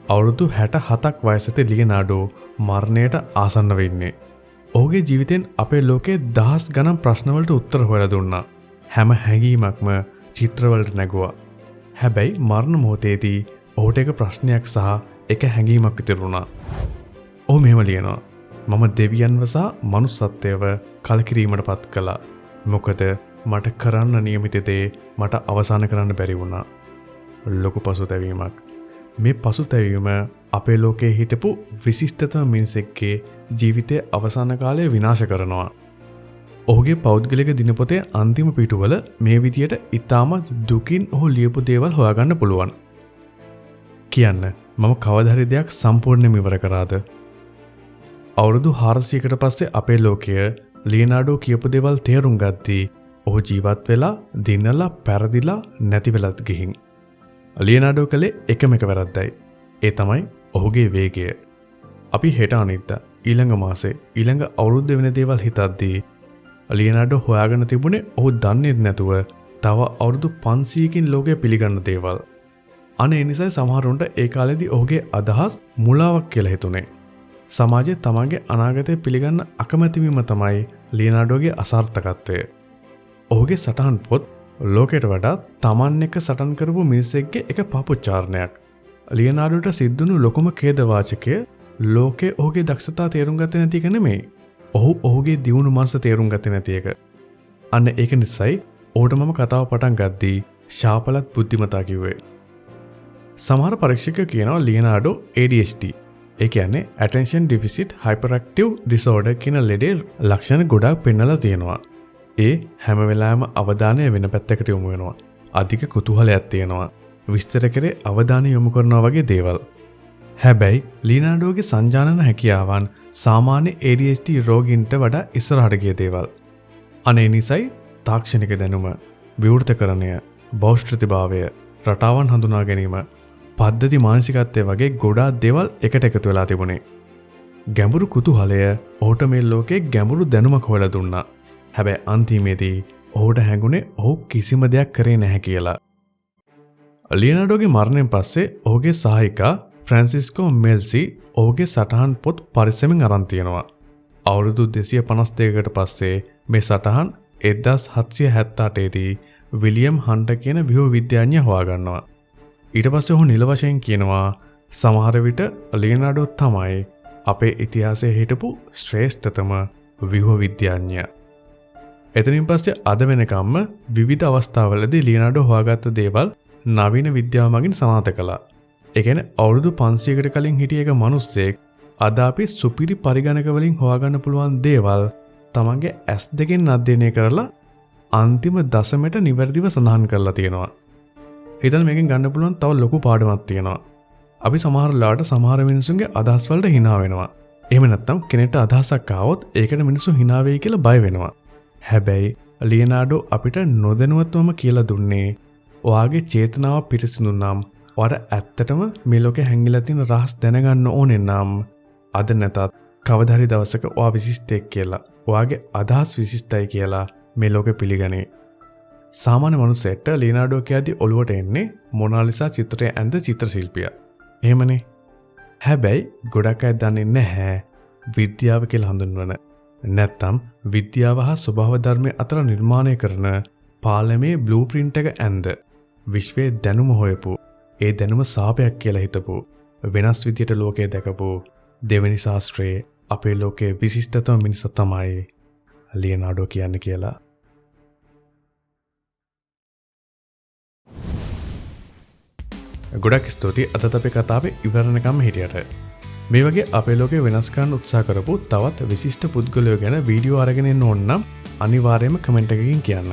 අවුරුදු 67ක් වයසට ලියනාඩෝ මරණයට ආසන්න වෙන්නේ. ඔහුගේ ජීවිතෙන් අපේ ලෝකේ දහස් ගණන් ප්‍රශ්නවලට උත්තර හොයලා දුන්නා. හැම හැඟීමක්ම චිත්‍රවලට නැගුවා. හැබැයි මරණ මොහොතේදී ඔහුට එක ප්‍රශ්නයක් සහ එක හැඟීමක් ඉතිරි වුණා. ඔහු මෙහෙම ලියනවා. මම දෙවියන්ව සහ මනුස්සත්වයව කලකිරීමට පත් කළා. මොකද මට කරන්න නියමිත දේ මට අවසන් කරන්න බැරි වුණා. ලොකු පසුතැවීමක්. මේ පසුතැවීම අපේ ලෝකයේ හිටපු විශිෂ්ටතම මිනිසෙක්ගේ ජීවිතයේ අවසාන කාලය විනාශ කරනවා. ඔහුගේ පෞද්ගලික දිනපොතේ අන්තිම පිටුවල මේ විදියට ඉතාමත් දුකින් ඔහු ලියපු දේවල් හොයාගන්න පුළුවන්. කියන්න මම කවදා හරි දෙයක් සම්පූර්ණයෙන්ම ඉවර කරාද? අවුරුදු 400කට පස්සේ අපේ ලෝකය ලියනාඩෝ කියපු දේවල් තේරුම් ගත්තී ඔහු ජීවත් වෙලා දිනලා පැරදිලා නැති වෙලත් ගිහින්. ලියනාඩෝ කළේ එකම එක වැරද්දයි. ඒ තමයි ඔහුගේ වේගය. අපි හෙට අනිද්දා ඊළඟ මාසේ ඊළඟ අවුරුද්ද වෙන දේවල් හිතද්දී ලියනාඩෝ හොයාගෙන තිබුණේ ඔහු දන්නේ නැතුව තව අවුරුදු 500කින් ලෝකය පිළිගන්න දේවල්. අනේ නිසා සමහරුන්ට ඒ කාලේදී ඔහුගේ අදහස් මුලාවක් කියලා හිතුනේ. සමාජයේ තමන්ගේ අනාගතය පිළිගන්න අකමැති වීම තමයි ලියනාඩෝගේ අසාර්ථකත්වය. ඔහුගේ සටහන් පොත් ලෝකයට වඩා තමන් එක්ක සටන් කරපු මිනිසෙක්ගේ එක පාපොච්චාරණයක්. ලියනාඩෝට සිද්ධුණු ලොකුම ඛේදවාචකය ලෝකේ ඔහුගේ දක්ෂතා තේරුම් ගත්තේ නැති එක නෙමෙයි. ඔහු ඔහුගේ දියුණු මනස තේරුම් ගත්තේ නැති එක. අන්න ඒක නිසායි ඔහුට මම කතාව පටන් ගද්දී ශාපලත් බුද්ධිමතා කිව්වේ. සමහර පරීක්ෂකයෝ කියනවා ලියනාඩෝ ADHD. ඒ කියන්නේ Attention Deficit Hyperactive Disorder කියන ලෙඩේ ලක්ෂණ ගොඩාක් පෙන්නලා තියෙනවා. ඒ හැම වෙලාවෙම අවධානය වෙන පැත්තකට යොමු වෙනවා. අධික කුතුහලයක් තියෙනවා. විස්තර කරේ අවධානය යොමු කරනවා වගේ දේවල්. හැබැයි ලියනාඩෝගේ සංජානන හැකියාවන් සාමාන්‍ය ADHD රෝගීන්ට වඩා ඉස්සරහට ගිය දේවල්. අනේ නිසයි තාක්ෂණික දැනුම, විවෘතකරණය, බෞද්ධත්වභාවය, රටාවන් හඳුනා ගැනීම, පද්ධති මානසිකත්වය වගේ ගොඩාක් දේවල් එකට එකතු වෙලා තිබුණේ. ගැඹුරු කුතුහලය ඔහුට මේ ලෝකේ ගැඹුරු දැනුමක් හොයලා දුන්නා. හැබැයි අන්තිමේදී ඔහුට හැඟුණේ ඔහු කිසිම දෙයක් කරේ නැහැ කියලා. ලියනාඩෝගේ මරණයෙන් පස්සේ ඔහුගේ සහායිකා ෆ්‍රැන්සිස්කෝ මෙල්සි ඔහුගේ සටහන් පොත් පරිස්සමෙන් අරන් තියෙනවා. අවුරුදු 252කට පස්සේ මේ සටහන් 1778 දී විලියම් හන්ටර් කියන විද්‍යාඥයා හොයාගන්නවා. ඊට පස්සේ ඔහු නිල වශයෙන් කියනවා සමහර විට ලියනාඩෝ තමයි අපේ ඉතිහාසයේ හිටපු ශ්‍රේෂ්ඨතම ව්‍යුහ විද්‍යාඥයා. එතනින් පස්සේ අද වෙනකම්ම විවිධ අවස්ථාවලදී ලියනාඩෝ හොයාගත්ත දේවල් නවීන විද්‍යාව මගින් සනාථ කළා. ඒ කියන්නේ අවුරුදු 500කට කලින් හිටිය එක මිනිස්සෙක් අද අපි සුපිරි පරිගණක වලින් හොයාගන්න පුළුවන් දේවල් තමන්ගේ S2 අධ්‍යයනය කරලා අන්තිම දශමයට නිවැරදිව සඳහන් කරලා තියෙනවා. හිතන්න මේකෙන් ගන්න පුළුවන් තව ලොකු පාඩමක් තියෙනවා. අපි සමහර වෙලාවට සමහර මිනිසුන්ගේ අදහස් වලට hina වෙනවා. එහෙම නැත්නම් කෙනෙක්ට අදහසක් ආවොත් ඒකට මිනිස්සු hina වෙයි කියලා බය වෙනවා. හැබැයි ලියනාඩෝ අපිට නොදැනුවත්වම කියලා දුන්නේ ඔයාගේ චේතනාව පිරිසිදු නම් ඔයාට ඇත්තටම මේ ලෝකේ හැංගිලා තියෙන රහස් දැනගන්න ඕනේ නම් අද නැතත් කවදා හරි දවසක ඔයා විශිෂ්ටයෙක් කියලා ඔයාගේ අදහස් විශිෂ්ටයි කියලා මේ ලෝකෙ පිළිගන්නේ. සාමාන්‍ය මනුස්සයෙක්ට ලියනාඩෝ කියද්දි ඔළුවට එන්නේ මොනාලිසා චිත්‍රයේ ඇඳ චිත්‍ර ශිල්පියා. එහෙමනේ. හැබැයි ගොඩක් අය දන්නේ නැහැ විද්‍යාව කියලා හඳුන්වන නැත්තම් විද්‍යාව හා ස්වභාව ධර්මයේ අතර නිර්මාණය කරන පාලමේ බ්ලූප්‍රින්ට් එක ඇඳ විශ්වයේ දැනුම හොයපු ඒ දැනුම සාපයක් කියලා හිතපු වෙනස් විදියට ලෝකය දැකපු දෙවෙනි ශාස්ත්‍රයේ අපේ ලෝකයේ විශිෂ්ටතම මිනිසා තමයි ලියනාඩෝ කියන්නේ කියලා. ගොඩක් ස්තුතියි අදත් අපේ කතාවේ ඉවරනකම් හිටියට. මේ වගේ අපේ ලෝකේ වෙනස් කරන්න උත්සාහ කරපු තවත් විශිෂ්ට පුද්ගලයෝ ගැන වීඩියෝ අරගෙන එන්න ඕන නම් අනිවාර්යයෙන්ම කමෙන්ට් එකකින් කියන්න.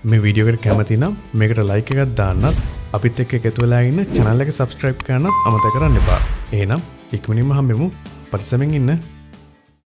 මේ වීඩියෝ එකට කැමති නම් මේකට ලයික් එකක් දාන්නත් අපිත් එක්ක එකතු වෙලා ඉන්න channel එක subscribe කරන්නත් අමතක කරන්න එපා. එහෙනම් ඉක්මනින්ම හම්බෙමු. පරිස්සමෙන් ඉන්න.